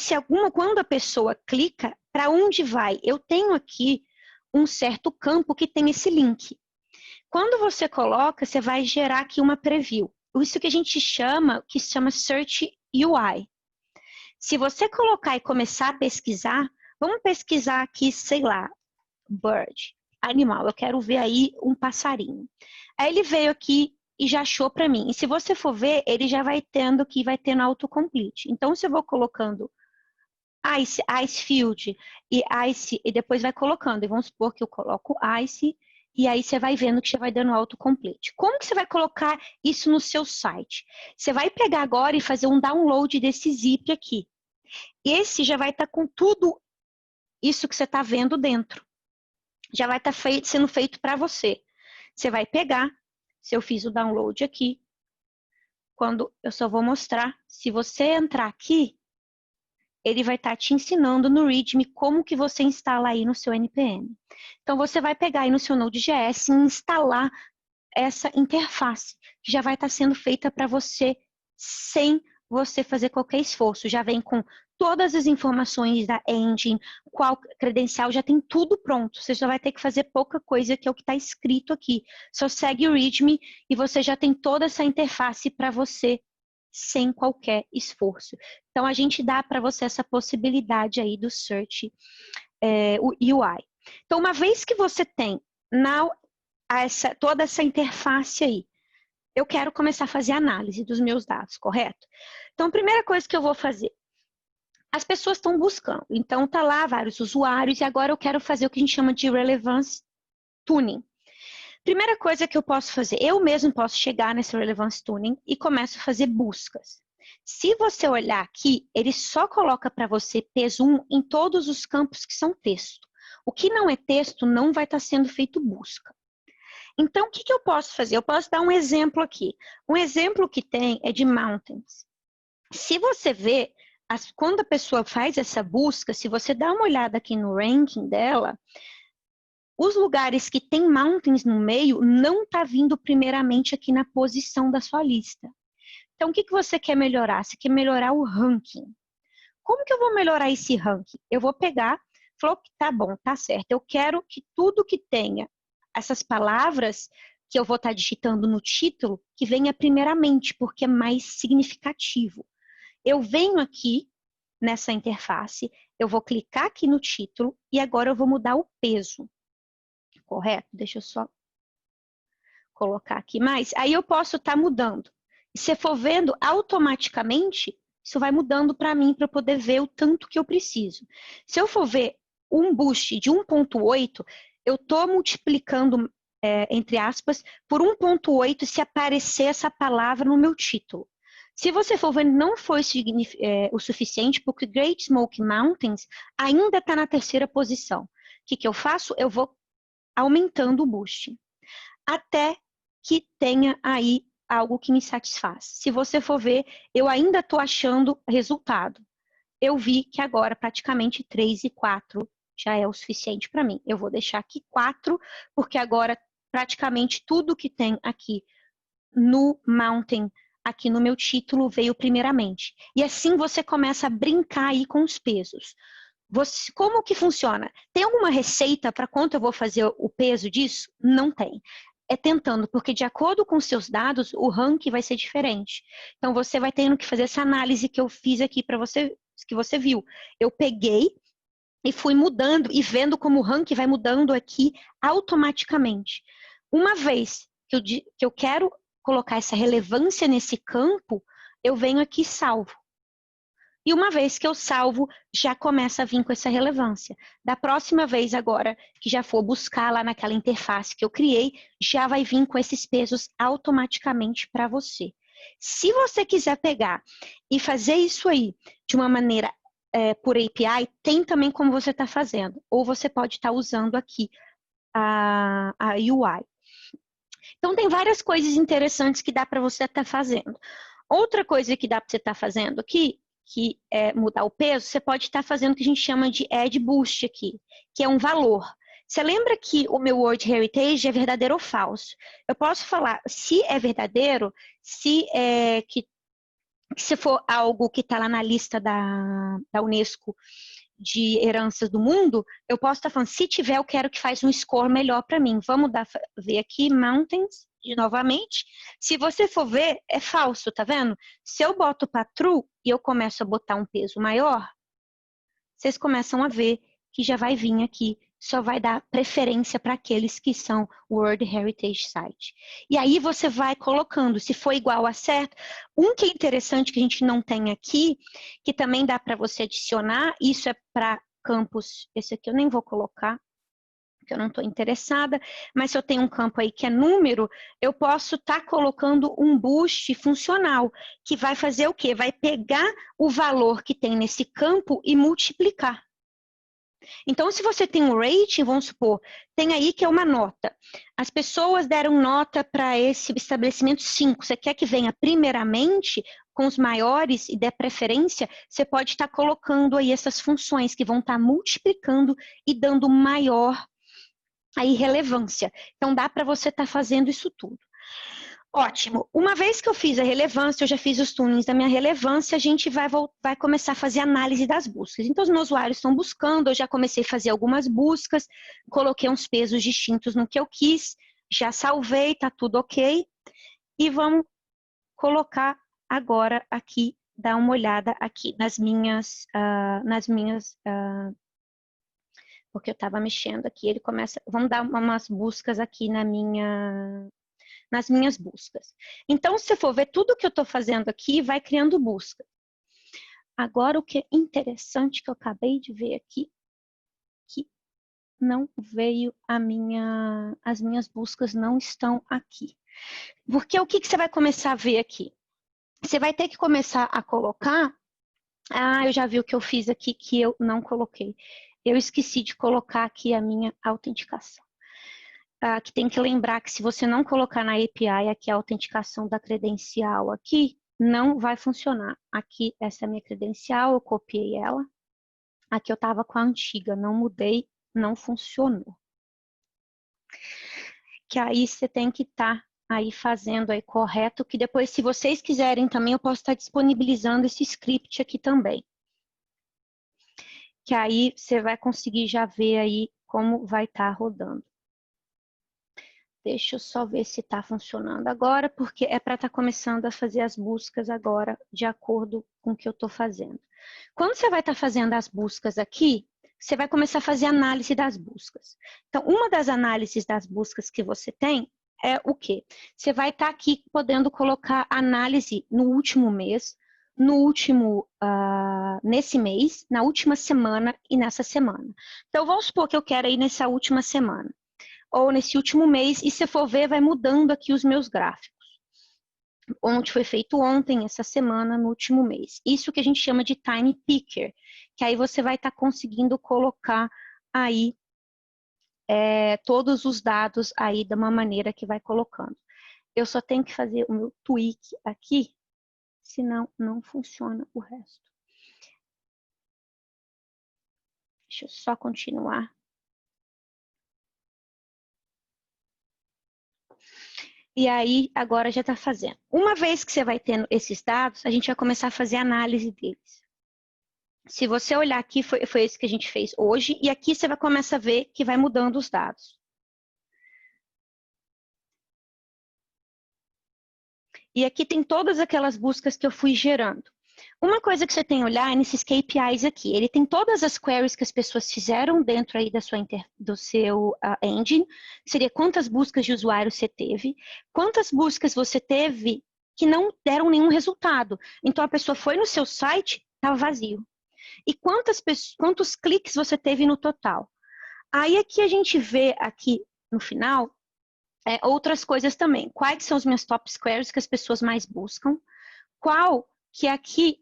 quando a pessoa clica, para onde vai? Eu tenho aqui um certo campo que tem esse link. Quando você coloca, você vai gerar aqui uma preview. Isso que a gente chama Search UI. Se você colocar e começar a pesquisar, vamos pesquisar aqui, sei lá, bird, animal. Eu quero ver aí um passarinho. Aí ele veio aqui e já achou para mim. E se você for ver, ele já vai tendo autocomplete. Então, se eu vou colocando ice field e ice, e depois vai colocando. E vamos supor que eu coloco ice, e aí você vai vendo que já vai dando autocomplete. Como que você vai colocar isso no seu site? Você vai pegar agora e fazer um download desse zip aqui. Esse já vai estar com tudo isso que você está vendo dentro. Já vai estar sendo feito para você. Você vai pegar, se eu fiz o download aqui, quando eu só vou mostrar, se você entrar aqui, ele vai estar te ensinando no README como que você instala aí no seu NPM. Então, você vai pegar aí no seu Node.js e instalar essa interface, que já vai estar sendo feita para você sem você fazer qualquer esforço. Já vem com todas as informações da engine, qual credencial, já tem tudo pronto. Você só vai ter que fazer pouca coisa, que é o que está escrito aqui. Só segue o README e você já tem toda essa interface para você sem qualquer esforço. Então, a gente dá para você essa possibilidade aí do Search o UI. Então, uma vez que você tem toda essa interface aí, eu quero começar a fazer análise dos meus dados, correto? Então, a primeira coisa que eu vou fazer, as pessoas estão buscando. Então, tá lá vários usuários e agora eu quero fazer o que a gente chama de Relevance Tuning. Primeira coisa que eu posso fazer, eu mesmo posso chegar nesse Relevance Tuning e começo a fazer buscas. Se você olhar aqui, ele só coloca para você peso 1 em todos os campos que são texto. O que não é texto não vai estar sendo feito busca. Então, o que eu posso fazer? Eu posso dar um exemplo aqui. Um exemplo que tem é de mountains. Se você vê, quando a pessoa faz essa busca, se você dá uma olhada aqui no ranking dela, os lugares que tem mountains no meio não está vindo primeiramente aqui na posição da sua lista. Então, o que você quer melhorar? Você quer melhorar o ranking. Como que eu vou melhorar esse ranking? Eu vou pegar, falou que tá bom, tá certo. Eu quero que tudo que tenha essas palavras que eu vou estar digitando no título, que venha primeiramente, porque é mais significativo. Eu venho aqui nessa interface, eu vou clicar aqui no título e agora eu vou mudar o peso. Correto? Deixa eu só colocar aqui mais. Aí eu posso estar mudando. E se for vendo, automaticamente, isso vai mudando para mim, para eu poder ver o tanto que eu preciso. Se eu for ver um boost de 1.8, eu estou multiplicando, entre aspas, por 1.8 se aparecer essa palavra no meu título. Se você for ver, não foi o suficiente, porque Great Smoky Mountains ainda está na terceira posição. O que eu faço? Eu vou aumentando o boost, até que tenha aí algo que me satisfaz. Se você for ver, eu ainda estou achando resultado. Eu vi que agora praticamente 3 e 4 já é o suficiente para mim. Eu vou deixar aqui 4, porque agora praticamente tudo que tem aqui no Mountain aqui no meu título veio primeiramente. E assim você começa a brincar aí com os pesos. Como que funciona? Tem alguma receita para quanto eu vou fazer o peso disso? Não tem. É tentando, porque de acordo com os seus dados, o ranking vai ser diferente. Então, você vai tendo que fazer essa análise que eu fiz aqui para você, que você viu. Eu peguei e fui mudando e vendo como o ranking vai mudando aqui automaticamente. Uma vez que eu quero colocar essa relevância nesse campo, eu venho aqui e salvo. E uma vez que eu salvo, já começa a vir com essa relevância. Da próxima vez agora, que já for buscar lá naquela interface que eu criei, já vai vir com esses pesos automaticamente para você. Se você quiser pegar e fazer isso aí de uma maneira por API, tem também como você está fazendo. Ou você pode estar usando aqui a UI. Então, tem várias coisas interessantes que dá para você estar fazendo. Outra coisa que dá para você estar fazendo aqui, que é mudar o peso, você pode estar fazendo o que a gente chama de Add Boost aqui, que é um valor. Você lembra que o meu World Heritage é verdadeiro ou falso? Eu posso falar se é verdadeiro, se for algo que está lá na lista da Unesco de heranças do mundo, eu posso estar falando, se tiver, eu quero que faz um score melhor para mim. Vamos ver aqui, Mountains, novamente. Se você for ver, é falso, tá vendo? Se eu boto para True e eu começo a botar um peso maior, vocês começam a ver que já vai vir aqui, só vai dar preferência para aqueles que são World Heritage Site. E aí você vai colocando, se for igual a certo. Um que é interessante que a gente não tem aqui, que também dá para você adicionar, isso é para campos, esse aqui eu nem vou colocar, porque eu não estou interessada, mas se eu tenho um campo aí que é número, eu posso estar colocando um boost funcional, que vai fazer o quê? Vai pegar o valor que tem nesse campo e multiplicar. Então, se você tem um rating, vamos supor, tem aí que é uma nota. As pessoas deram nota para esse estabelecimento 5. Você quer que venha primeiramente com os maiores e dê preferência? Você pode estar colocando aí essas funções que vão estar multiplicando e dando maior aí relevância. Então, dá para você estar fazendo isso tudo. Ótimo. Uma vez que eu fiz a relevância, eu já fiz os tunings da minha relevância, a gente vai começar a fazer análise das buscas. Então, os meus usuários estão buscando, eu já comecei a fazer algumas buscas, coloquei uns pesos distintos no que eu quis, já salvei, tá tudo ok. E vamos colocar agora aqui, dar uma olhada aqui nas minhas porque eu estava mexendo aqui, ele começa, vamos dar umas buscas aqui nas minhas buscas. Então, se você for ver tudo que eu estou fazendo aqui, vai criando busca. Agora, o que é interessante que eu acabei de ver aqui, que não veio as minhas buscas não estão aqui. Porque o que você vai começar a ver aqui? Você vai ter que começar a colocar, eu já vi o que eu fiz aqui que eu não coloquei. Eu esqueci de colocar aqui a minha autenticação. Que tem que lembrar que se você não colocar na API aqui a autenticação da credencial aqui, não vai funcionar. Aqui, essa é a minha credencial, eu copiei ela. Aqui eu estava com a antiga, não mudei, não funcionou. Que aí você tem que estar aí fazendo aí correto, que depois, se vocês quiserem também, eu posso estar disponibilizando esse script aqui também. Que aí você vai conseguir já ver aí como vai estar rodando. Deixa eu só ver se está funcionando agora, porque é para estar começando a fazer as buscas agora de acordo com o que eu estou fazendo. Quando você vai estar fazendo as buscas aqui, você vai começar a fazer análise das buscas. Então, uma das análises das buscas que você tem é o quê? Você vai estar aqui podendo colocar análise no último mês, nesse mês, na última semana e nessa semana. Então, vamos supor que eu quero ir nessa última semana ou nesse último mês, e se for ver, vai mudando aqui os meus gráficos. Onde foi feito ontem, essa semana, no último mês. Isso que a gente chama de time picker, que aí você vai estar conseguindo colocar aí todos os dados aí de uma maneira que vai colocando. Eu só tenho que fazer o meu tweak aqui, senão não funciona o resto. Deixa eu só continuar. E aí, agora já está fazendo. Uma vez que você vai tendo esses dados, a gente vai começar a fazer análise deles. Se você olhar aqui, foi isso que a gente fez hoje, e aqui você vai começar a ver que vai mudando os dados. E aqui tem todas aquelas buscas que eu fui gerando. Uma coisa que você tem que olhar é nesses KPIs aqui. Ele tem todas as queries que as pessoas fizeram dentro aí do seu engine. Seria quantas buscas de usuário você teve, quantas buscas você teve que não deram nenhum resultado. Então, a pessoa foi no seu site, estava vazio. E quantos cliques você teve no total. Aí aqui a gente vê aqui no final outras coisas também. Quais são os meus top queries que as pessoas mais buscam? Qual que aqui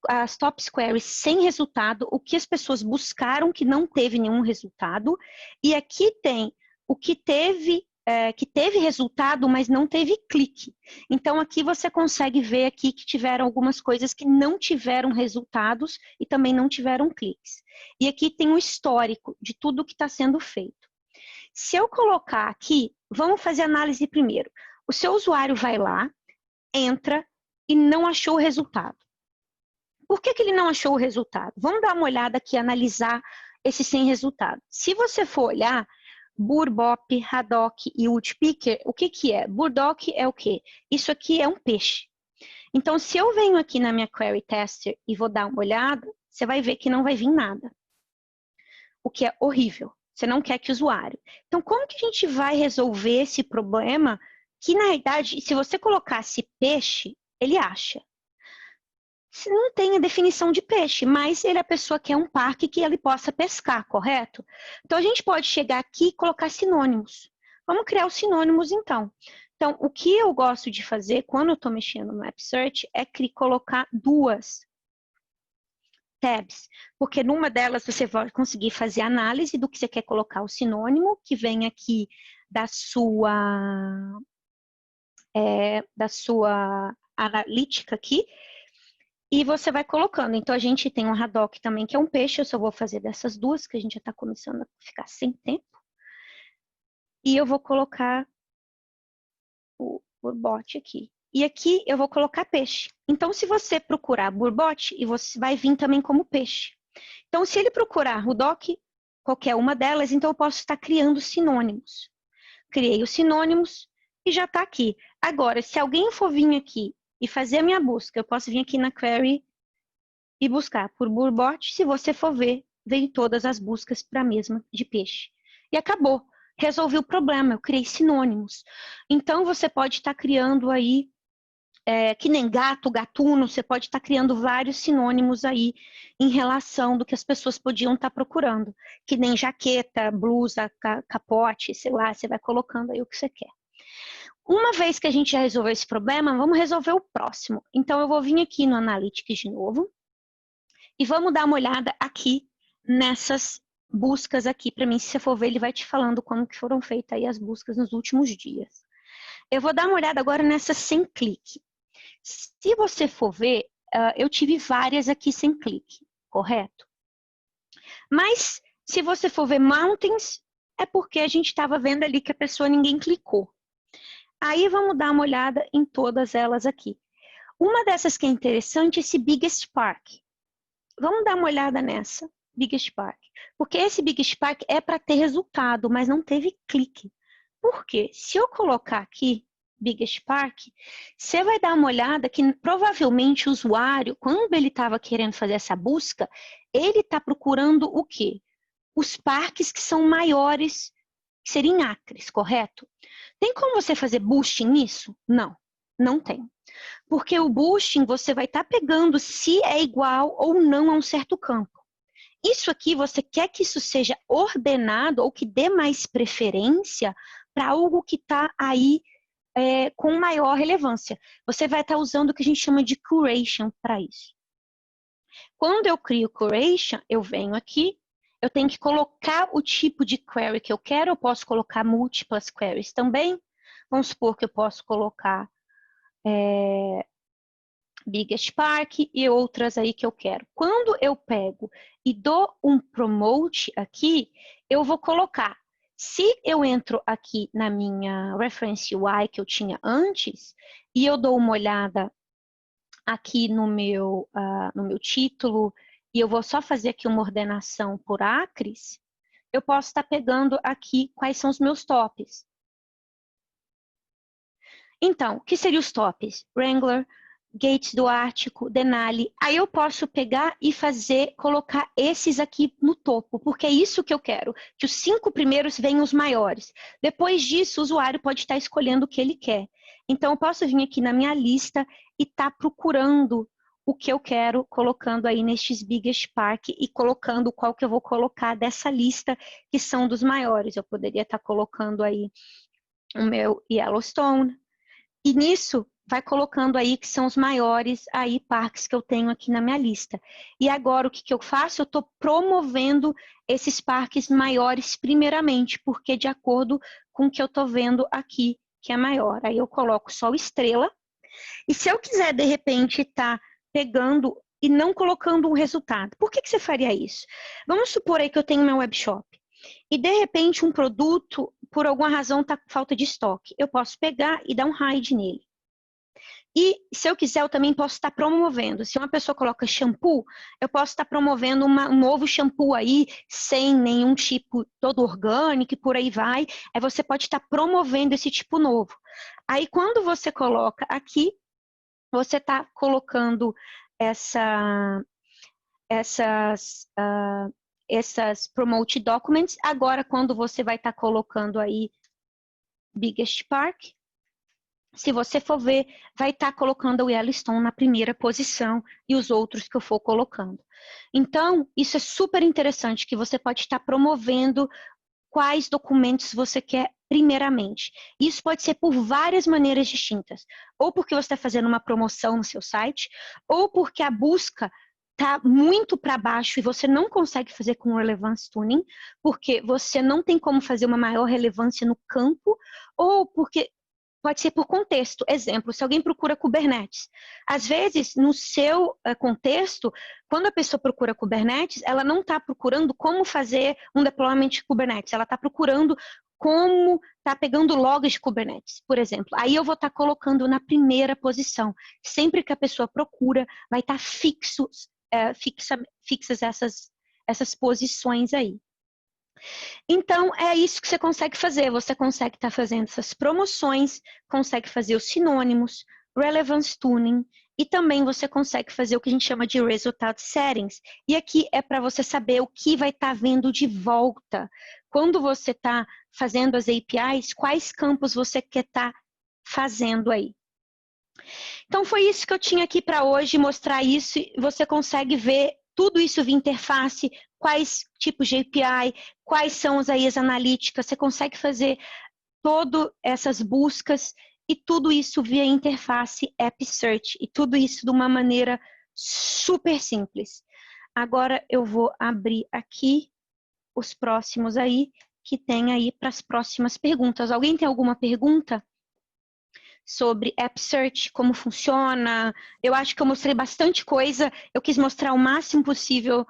as top queries sem resultado, o que as pessoas buscaram que não teve nenhum resultado. E aqui tem o que teve resultado, mas não teve clique. Então, aqui você consegue ver aqui que tiveram algumas coisas que não tiveram resultados e também não tiveram cliques. E aqui tem o histórico de tudo que está sendo feito. Se eu colocar aqui, vamos fazer análise primeiro. O seu usuário vai lá, entra e não achou o resultado. Por que ele não achou o resultado? Vamos dar uma olhada aqui, analisar esse sem resultado. Se você for olhar, Burbop, Haddock e Woodpecker, o que é? Burdock é o quê? Isso aqui é um peixe. Então, se eu venho aqui na minha Query Tester e vou dar uma olhada, você vai ver que não vai vir nada. O que é horrível. Você não quer que o usuário. Então, como que a gente vai resolver esse problema? Que, na verdade, se você colocasse peixe, ele acha. Não tem a definição de peixe, mas ele é a pessoa que é um parque que ele possa pescar, correto? Então, a gente pode chegar aqui e colocar sinônimos. Vamos criar os sinônimos, então. Então, o que eu gosto de fazer quando eu estou mexendo no App Search é colocar duas tabs, porque numa delas você vai conseguir fazer análise do que você quer colocar o sinônimo, que vem aqui da sua analítica aqui, e você vai colocando. Então, a gente tem um Haddock também, que é um peixe. Eu só vou fazer dessas duas, que a gente já está começando a ficar sem tempo. E eu vou colocar o Burbot aqui. E aqui eu vou colocar peixe. Então, se você procurar Burbot, você vai vir também como peixe. Então, se ele procurar Haddock, qualquer uma delas, então eu posso estar criando sinônimos. Criei os sinônimos e já está aqui. Agora, se alguém for vir aqui e fazer a minha busca, eu posso vir aqui na Query e buscar por Burbot. Se você for ver, vem todas as buscas para a mesma de peixe. E acabou. Resolvi o problema, eu criei sinônimos. Então, você pode estar criando aí, que nem gato, gatuno, você pode estar criando vários sinônimos aí em relação do que as pessoas podiam estar procurando. Que nem jaqueta, blusa, capote, sei lá, você vai colocando aí o que você quer. Uma vez que a gente já resolveu esse problema, vamos resolver o próximo. Então, eu vou vir aqui no Analytics de novo e vamos dar uma olhada aqui nessas buscas aqui. Para mim, se você for ver, ele vai te falando como que foram feitas aí as buscas nos últimos dias. Eu vou dar uma olhada agora nessa sem clique. Se você for ver, eu tive várias aqui sem clique, correto? Mas, se você for ver mountains, é porque a gente estava vendo ali que a pessoa ninguém clicou. Aí vamos dar uma olhada em todas elas aqui. Uma dessas que é interessante é esse Biggest Park. Vamos dar uma olhada nessa, Biggest Park. Porque esse Biggest Park é para ter resultado, mas não teve clique. Por quê? Se eu colocar aqui Biggest Park, você vai dar uma olhada que provavelmente o usuário, quando ele estava querendo fazer essa busca, ele está procurando o quê? Os parques que são maiores, que seriam em acres, correto? Tem como você fazer boosting nisso? Não, não tem. Porque o boosting você vai estar pegando se é igual ou não a um certo campo. Isso aqui você quer que isso seja ordenado ou que dê mais preferência para algo que está aí com maior relevância. Você vai estar usando o que a gente chama de curation para isso. Quando eu crio curation, eu venho aqui, eu tenho que colocar o tipo de query que eu quero, eu posso colocar múltiplas queries também. Vamos supor que eu posso colocar Biggest Park e outras aí que eu quero. Quando eu pego e dou um promote aqui, eu vou colocar Se eu entro aqui na minha Reference UI que eu tinha antes, e eu dou uma olhada aqui no meu título, e eu vou só fazer aqui uma ordenação por acres, eu posso estar pegando aqui quais são os meus tops. Então, o que seriam os tops? Wrangler, Gates do Ártico, Denali. Aí eu posso pegar e colocar esses aqui no topo, porque é isso que eu quero, que os 5 primeiros venham os maiores. Depois disso, o usuário pode estar escolhendo o que ele quer. Então, eu posso vir aqui na minha lista e estar procurando o que eu quero, colocando aí nestes Biggest Park e colocando qual que eu vou colocar dessa lista que são dos maiores. Eu poderia estar colocando aí o meu Yellowstone. E nisso, vai colocando aí que são os maiores aí parques que eu tenho aqui na minha lista. E agora, o que eu faço? Eu estou promovendo esses parques maiores primeiramente, porque de acordo com o que eu estou vendo aqui, que é maior. Aí eu coloco só o estrela. E se eu quiser, de repente, estar pegando e não colocando um resultado, por que você faria isso? Vamos supor aí que eu tenho meu webshop. E, de repente, um produto, por alguma razão, está com falta de estoque. Eu posso pegar e dar um hide nele. E, se eu quiser, eu também posso estar promovendo. Se uma pessoa coloca shampoo, eu posso estar promovendo um novo shampoo aí, sem nenhum tipo, todo orgânico e por aí vai. Aí você pode estar promovendo esse tipo novo. Aí, quando você coloca aqui, você está colocando essas Promote Documents. Agora, quando você vai estar colocando aí Biggest Park, se você for ver, vai estar colocando o Yellowstone na primeira posição e os outros que eu for colocando. Então, isso é super interessante, que você pode estar promovendo quais documentos você quer primeiramente. Isso pode ser por várias maneiras distintas. Ou porque você está fazendo uma promoção no seu site, ou porque a busca está muito para baixo e você não consegue fazer com Relevance Tuning, porque você não tem como fazer uma maior relevância no campo, ou porque pode ser por contexto. Exemplo, se alguém procura Kubernetes. Às vezes, no seu contexto, quando a pessoa procura Kubernetes, ela não está procurando como fazer um deployment de Kubernetes. Ela está procurando como está pegando logs de Kubernetes, por exemplo. Aí eu vou estar colocando na primeira posição. Sempre que a pessoa procura, vai estar fixas essas posições aí. Então, é isso que você consegue fazer. Você consegue estar fazendo essas promoções, consegue fazer os sinônimos, relevance tuning, e também você consegue fazer o que a gente chama de result settings. E aqui é para você saber o que vai estar vindo de volta. Quando você está fazendo as APIs, quais campos você quer estar fazendo aí. Então, foi isso que eu tinha aqui para hoje, mostrar isso. Você consegue ver tudo isso via interface, quais tipos de API, quais são aí as analíticas, você consegue fazer todas essas buscas e tudo isso via interface App Search, e tudo isso de uma maneira super simples. Agora eu vou abrir aqui os próximos aí, que tem aí para as próximas perguntas. Alguém tem alguma pergunta sobre App Search, como funciona? Eu acho que eu mostrei bastante coisa, eu quis mostrar o máximo possível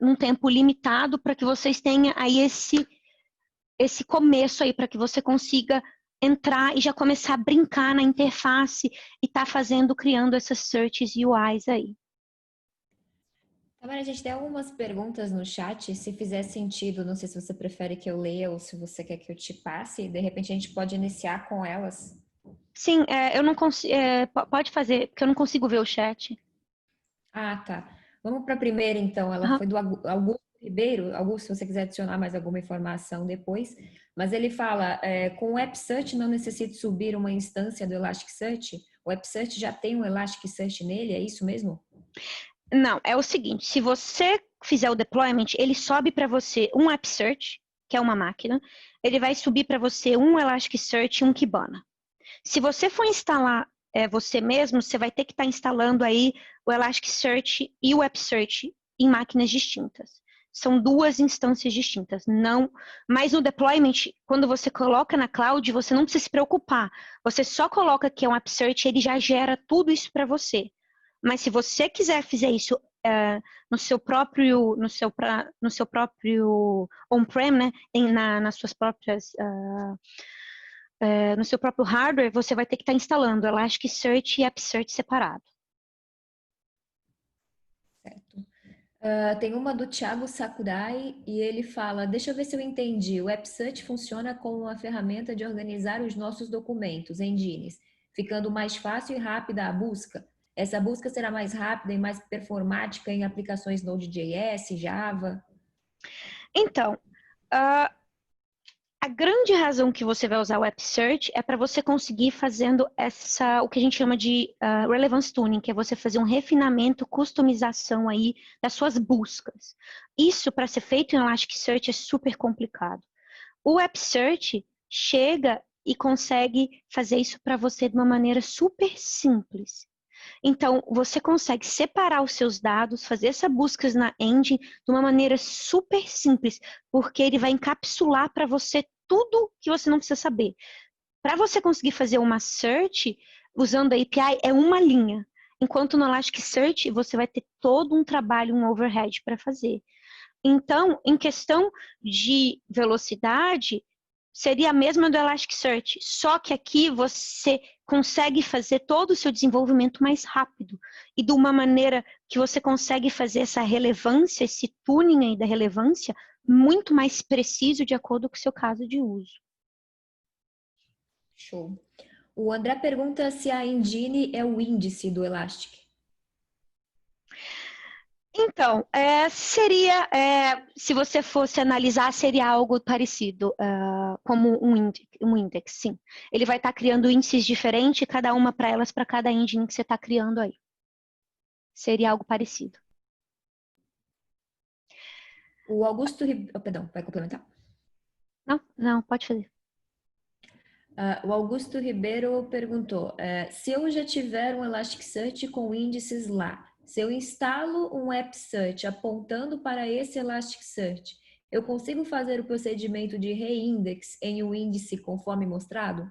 num tempo limitado, para que vocês tenham aí esse começo aí, para que você consiga entrar e já começar a brincar na interface e tá criando essas searches UIs aí. Agora, a gente tem algumas perguntas no chat, se fizer sentido, não sei se você prefere que eu leia ou se você quer que eu te passe, de repente a gente pode iniciar com elas. Sim, eu não consigo, pode fazer, porque eu não consigo ver o chat. Ah, tá. Vamos para a primeira, então. Ela foi do Augusto Ribeiro. Augusto, se você quiser adicionar mais alguma informação depois. Mas ele fala, com o AppSearch não necessita subir uma instância do Elasticsearch? O AppSearch já tem um Elasticsearch nele, é isso mesmo? Não, é o seguinte, se você fizer o deployment, ele sobe para você um AppSearch, que é uma máquina, ele vai subir para você um Elasticsearch e um Kibana. Se você for instalar você mesmo, você vai ter que estar instalando aí o Elasticsearch e o AppSearch em máquinas distintas. São duas instâncias distintas. Não, mas no deployment, quando você coloca na cloud, você não precisa se preocupar. Você só coloca que é um AppSearch, ele já gera tudo isso para você. Mas se você quiser fazer isso no seu próprio on-prem, né, nas suas próprias no seu próprio hardware, você vai ter que estar instalando Elasticsearch e AppSearch separado. Certo. Tem uma do Thiago Sakurai e ele fala, deixa eu ver se eu entendi, o AppSearch funciona como uma ferramenta de organizar os nossos documentos em Genies, ficando mais fácil e rápida a busca. Essa busca será mais rápida e mais performática em aplicações Node.js, Java? Então, a grande razão que você vai usar o AppSearch é para você conseguir fazendo o que a gente chama de Relevance Tuning, que é você fazer um refinamento, customização aí das suas buscas. Isso, para ser feito em Elasticsearch, é super complicado. O AppSearch chega e consegue fazer isso para você de uma maneira super simples. Então, você consegue separar os seus dados, fazer essas buscas na engine de uma maneira super simples, porque ele vai encapsular para você tudo que você não precisa saber. Para você conseguir fazer uma search usando a API, é uma linha. Enquanto no Elasticsearch, você vai ter todo um trabalho, um overhead para fazer. Então, em questão de velocidade, seria a mesma do Elasticsearch, só que aqui você consegue fazer todo o seu desenvolvimento mais rápido e de uma maneira que você consegue fazer essa relevância, esse tuning aí da relevância, muito mais preciso de acordo com o seu caso de uso. Show. O André pergunta se a Engine é o índice do Elastic. Então, se você fosse analisar, seria algo parecido, como um index, sim. Ele vai estar criando índices diferentes, cada uma para elas, para cada engine que você está criando aí. Seria algo parecido. O Augusto perdão, vai complementar? Não, pode fazer. O Augusto Ribeiro perguntou, se eu já tiver um Elasticsearch com índices lá, se eu instalo um AppSearch apontando para esse Elasticsearch, eu consigo fazer o procedimento de reindex em um índice conforme mostrado?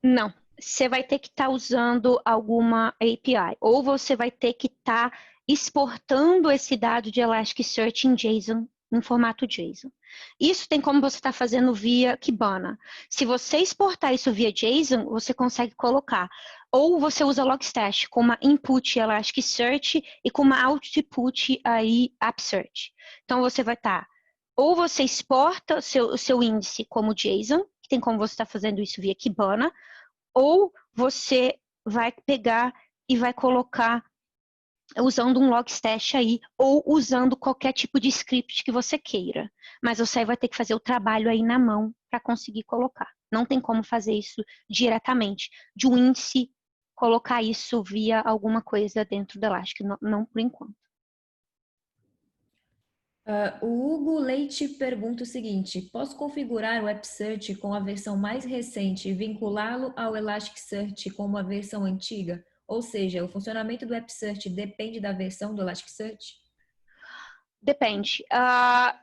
Não, você vai ter que estar usando alguma API, ou você vai ter que estar exportando esse dado de Elasticsearch em JSON, em formato JSON. Isso tem como você estar fazendo via Kibana. Se você exportar isso via JSON, você consegue colocar. Ou você usa Logstash com uma input Elasticsearch e com uma output aí AppSearch. Então você vai estar, ou você exporta o seu índice como JSON, que tem como você estar fazendo isso via Kibana, ou você vai pegar e vai colocar usando um Logstash aí, ou usando qualquer tipo de script que você queira. Mas você vai ter que fazer o trabalho aí na mão para conseguir colocar. Não tem como fazer isso diretamente. De um índice, colocar isso via alguma coisa dentro do Elastic, não por enquanto. O Hugo Leite pergunta o seguinte, posso configurar o AppSearch com a versão mais recente e vinculá-lo ao Elasticsearch com uma versão antiga? Ou seja, o funcionamento do AppSearch depende da versão do Elasticsearch? Depende.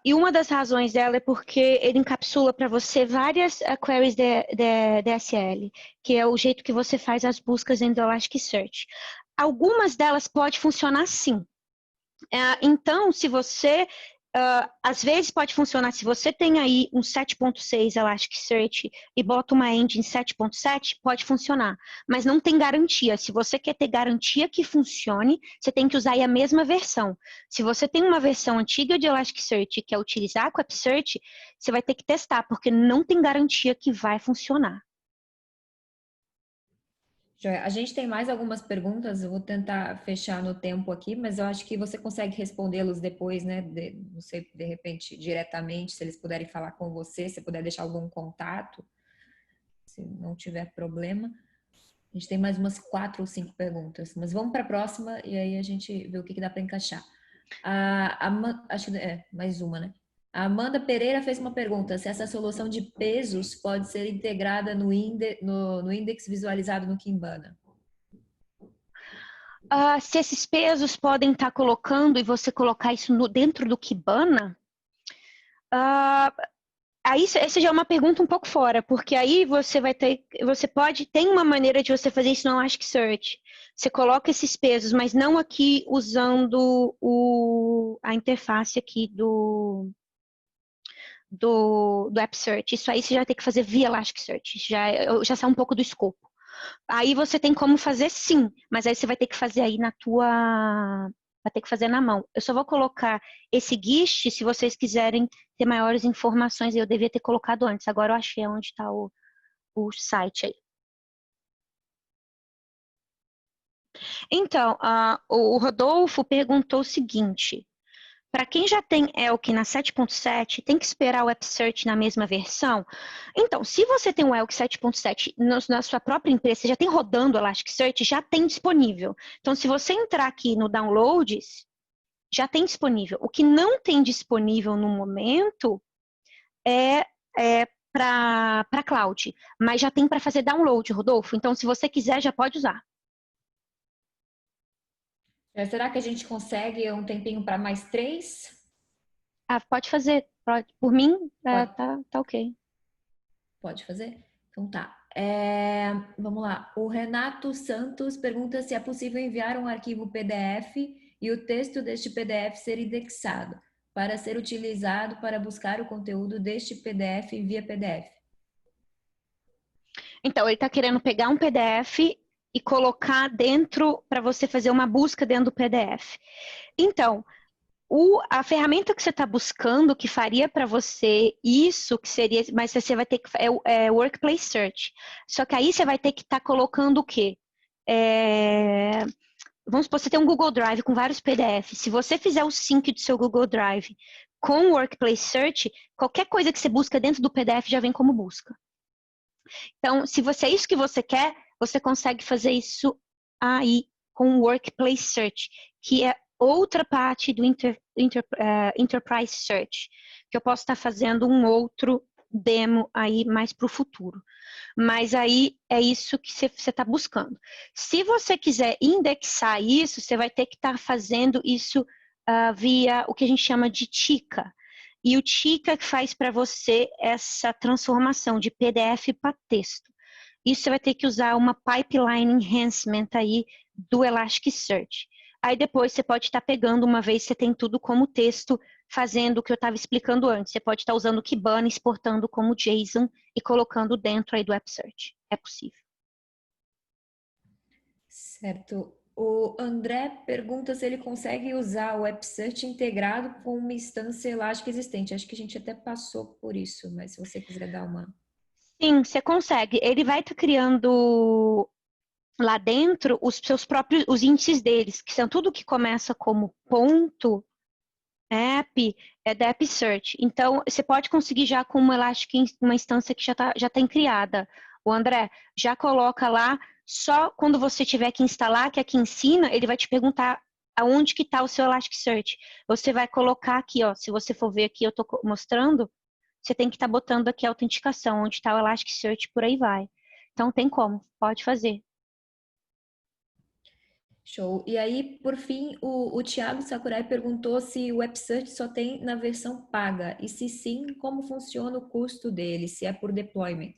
E uma das razões dela é porque ele encapsula para você várias queries de DSL, que é o jeito que você faz as buscas dentro do Elasticsearch. Algumas delas podem funcionar sim. Então, se você... às vezes pode funcionar, se você tem aí um 7.6 Elasticsearch e bota uma engine 7.7, pode funcionar. Mas não tem garantia. Se você quer ter garantia que funcione, você tem que usar aí a mesma versão. Se você tem uma versão antiga de Elasticsearch e quer utilizar com o AppSearch, você vai ter que testar, porque não tem garantia que vai funcionar. Joia. A gente tem mais algumas perguntas, eu vou tentar fechar no tempo aqui, mas eu acho que você consegue respondê-los depois, né? Não sei, de repente, diretamente, se eles puderem falar com você, se puder deixar algum contato, se não tiver problema. A gente tem mais umas 4 ou 5 perguntas, mas vamos para a próxima e aí a gente vê o que dá para encaixar. Acho que mais uma, né? A Amanda Pereira fez uma pergunta, se essa solução de pesos pode ser integrada no index visualizado no Kibana. Se esses pesos podem estar colocando e você colocar isso dentro do Kibana, aí essa já é uma pergunta um pouco fora, porque aí tem uma maneira de você fazer isso no Elasticsearch. Você coloca esses pesos, mas não aqui usando a interface aqui do App Search. Isso aí você já tem que fazer via Elasticsearch. Já sai um pouco do escopo. Aí você tem como fazer sim, mas aí você vai ter que fazer aí vai ter que fazer na mão. Eu só vou colocar esse GIST se vocês quiserem ter maiores informações. Eu devia ter colocado antes. Agora eu achei onde está o site aí. Então, o Rodolfo perguntou o seguinte: para quem já tem Elk na 7.7, tem que esperar o App Search na mesma versão? Então, se você tem o Elk 7.7 na sua própria empresa, você já tem rodando o Elasticsearch, já tem disponível. Então, se você entrar aqui no Downloads, já tem disponível. O que não tem disponível no momento é para cloud, mas já tem para fazer download, Rodolfo. Então, se você quiser, já pode usar. Será que a gente consegue um tempinho para mais 3? Pode fazer. Por mim, tá ok. Pode fazer? Então tá. Vamos lá. O Renato Santos pergunta se é possível enviar um arquivo PDF e o texto deste PDF ser indexado para ser utilizado para buscar o conteúdo deste PDF via PDF. Então, ele está querendo pegar um PDF e colocar dentro, para você fazer uma busca dentro do PDF. Então, a ferramenta que você está buscando, que faria para você isso, que seria, mas você vai ter que, Workplace Search. Só que aí você vai ter que estar colocando o quê? Vamos supor, você tem um Google Drive com vários PDFs. Se você fizer o sync do seu Google Drive com o Workplace Search, qualquer coisa que você busca dentro do PDF já vem como busca. Então, se é isso que você quer, você consegue fazer isso aí com o Workplace Search, que é outra parte do Enterprise Search, que eu posso estar fazendo um outro demo aí mais para o futuro. Mas aí é isso que você está buscando. Se você quiser indexar isso, você vai ter que estar fazendo isso via o que a gente chama de TICA. E o TICA faz para você essa transformação de PDF para texto. Isso você vai ter que usar uma pipeline enhancement aí do Elasticsearch. Aí depois você pode estar pegando, uma vez que você tem tudo como texto, fazendo o que eu estava explicando antes. Você pode estar usando o Kibana, exportando como JSON e colocando dentro aí do App Search. É possível. Certo. O André pergunta se ele consegue usar o App Search integrado com uma instância elástica existente. Acho que a gente até passou por isso, mas se você quiser dar uma... Sim, você consegue. Ele vai estar criando lá dentro os seus próprios os índices deles, que são tudo que começa como ponto app, é da App Search. Então, você pode conseguir já com uma Elastic, uma instância que já tem criada. O André já coloca lá, só quando você tiver que instalar, que aqui ensina, ele vai te perguntar aonde que está o seu Elasticsearch. Você vai colocar aqui, ó, se você for ver aqui, eu estou mostrando, você tem que estar botando aqui a autenticação, onde está o Elasticsearch, por aí vai. Então, tem como, pode fazer. Show. E aí, por fim, o Thiago Sakurai perguntou se o App Search só tem na versão paga. E se sim, como funciona o custo dele, se é por deployment.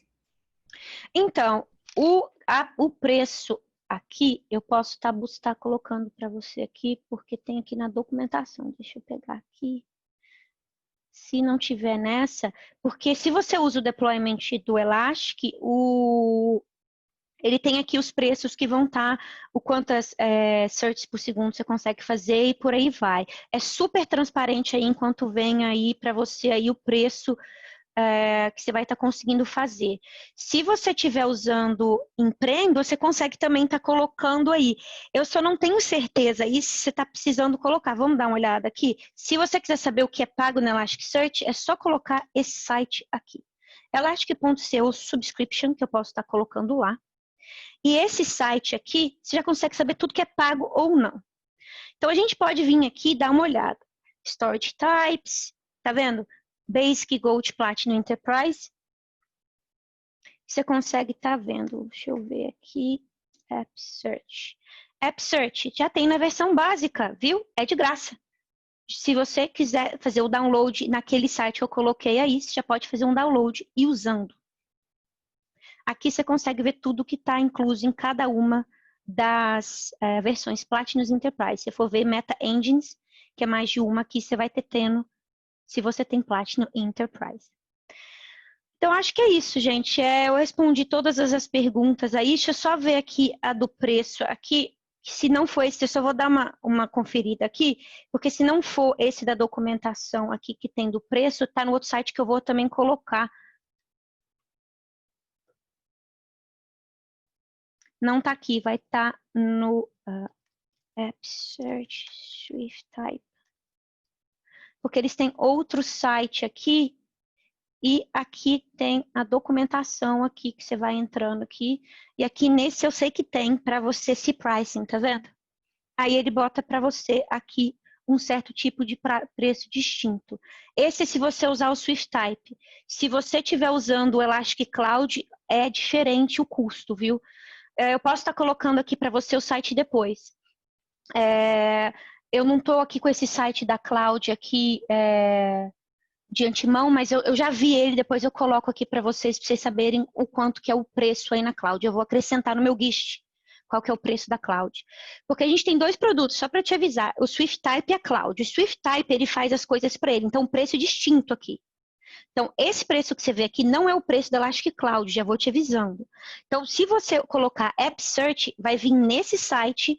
Então, o preço aqui, eu posso estar colocando para você aqui, porque tem aqui na documentação. Deixa eu pegar aqui. Se não tiver nessa, porque se você usa o deployment do Elastic, ele tem aqui os preços que vão estar, o quantas searches por segundo você consegue fazer e por aí vai. É super transparente aí enquanto vem aí para você aí o preço que você vai estar conseguindo fazer. Se você estiver usando Empreendo, você consegue também estar colocando aí. Eu só não tenho certeza aí se você está precisando colocar. Vamos dar uma olhada aqui? Se você quiser saber o que é pago no Elasticsearch, é só colocar esse site aqui. Elastic.co Subscription, que eu posso estar colocando lá. E esse site aqui, você já consegue saber tudo que é pago ou não. Então, a gente pode vir aqui e dar uma olhada. Storage Types, tá vendo? Basic, Gold, Platinum, Enterprise. Você consegue estar vendo. Deixa eu ver aqui. App Search. App Search já tem na versão básica, viu? É de graça. se você quiser fazer o download naquele site que eu coloquei aí, você já pode fazer um download e usando. Aqui você consegue ver tudo que está incluso em cada uma das versões Platinum Enterprise. Se for ver Meta Engines, que é mais de uma aqui, você vai ter tendo, se você tem Platinum Enterprise. Então, acho que é isso, gente. Eu respondi todas as perguntas aí. Deixa eu só ver aqui a do preço. Aqui, se não for esse, eu só vou dar uma conferida aqui, porque se não for esse da documentação aqui que tem do preço, está no outro site que eu vou também colocar. Não está aqui, vai estar no App Search Swift Type. Porque eles têm outro site aqui, e aqui tem a documentação aqui, que você vai entrando aqui. E aqui nesse eu sei que tem para você se pricing, tá vendo? Aí ele bota para você aqui um certo tipo de preço distinto. Esse é se você usar o Swift Type. Se você estiver usando o Elastic Cloud, é diferente o custo, viu? Eu posso estar colocando aqui para você o site depois. Eu não estou aqui com esse site da Cloud aqui de antemão, mas eu já vi ele, depois eu coloco aqui para vocês saberem o quanto que é o preço aí na Cloud. Eu vou acrescentar no meu GIST qual que é o preço da Cloud. Porque a gente tem dois produtos, só para te avisar, o Swift Type e a Cloud. O Swift Type, ele faz as coisas para ele, então o preço é distinto aqui. Então, esse preço que você vê aqui não é o preço da Elastic Cloud, já vou te avisando. Então, se você colocar App Search, vai vir nesse site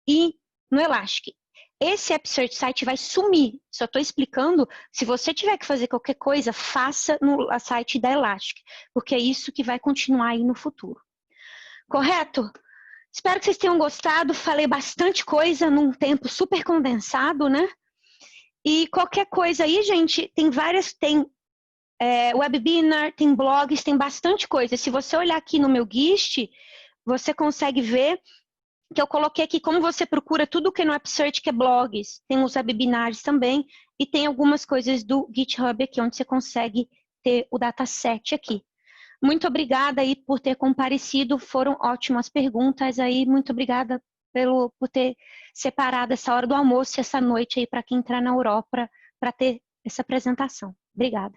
e no Elastic. Esse App Search site vai sumir. Só estou explicando, se você tiver que fazer qualquer coisa, faça no site da Elastic, porque é isso que vai continuar aí no futuro. Correto? Espero que vocês tenham gostado. Falei bastante coisa num tempo super condensado, né? E qualquer coisa aí, gente, tem várias, tem webinar, tem blogs, tem bastante coisa. Se você olhar aqui no meu GIST, você consegue ver que eu coloquei aqui como você procura tudo que é no App Search, que é blogs, tem os webinars também, e tem algumas coisas do GitHub aqui, onde você consegue ter o dataset aqui. Muito obrigada aí por ter comparecido, foram ótimas perguntas aí, muito obrigada por ter separado essa hora do almoço e essa noite aí para quem entrar na Europa para ter essa apresentação. Obrigada.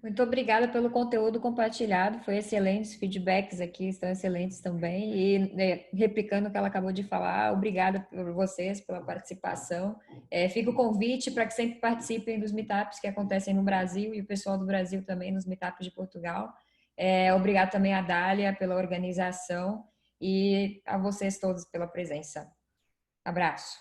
Muito obrigada pelo conteúdo compartilhado, foi excelente, os feedbacks aqui estão excelentes também, e replicando o que ela acabou de falar, obrigada por vocês, pela participação. Fica o convite para que sempre participem dos meetups que acontecem no Brasil, e o pessoal do Brasil também nos meetups de Portugal. Obrigado também a Dália pela organização, e a vocês todos pela presença. Abraço.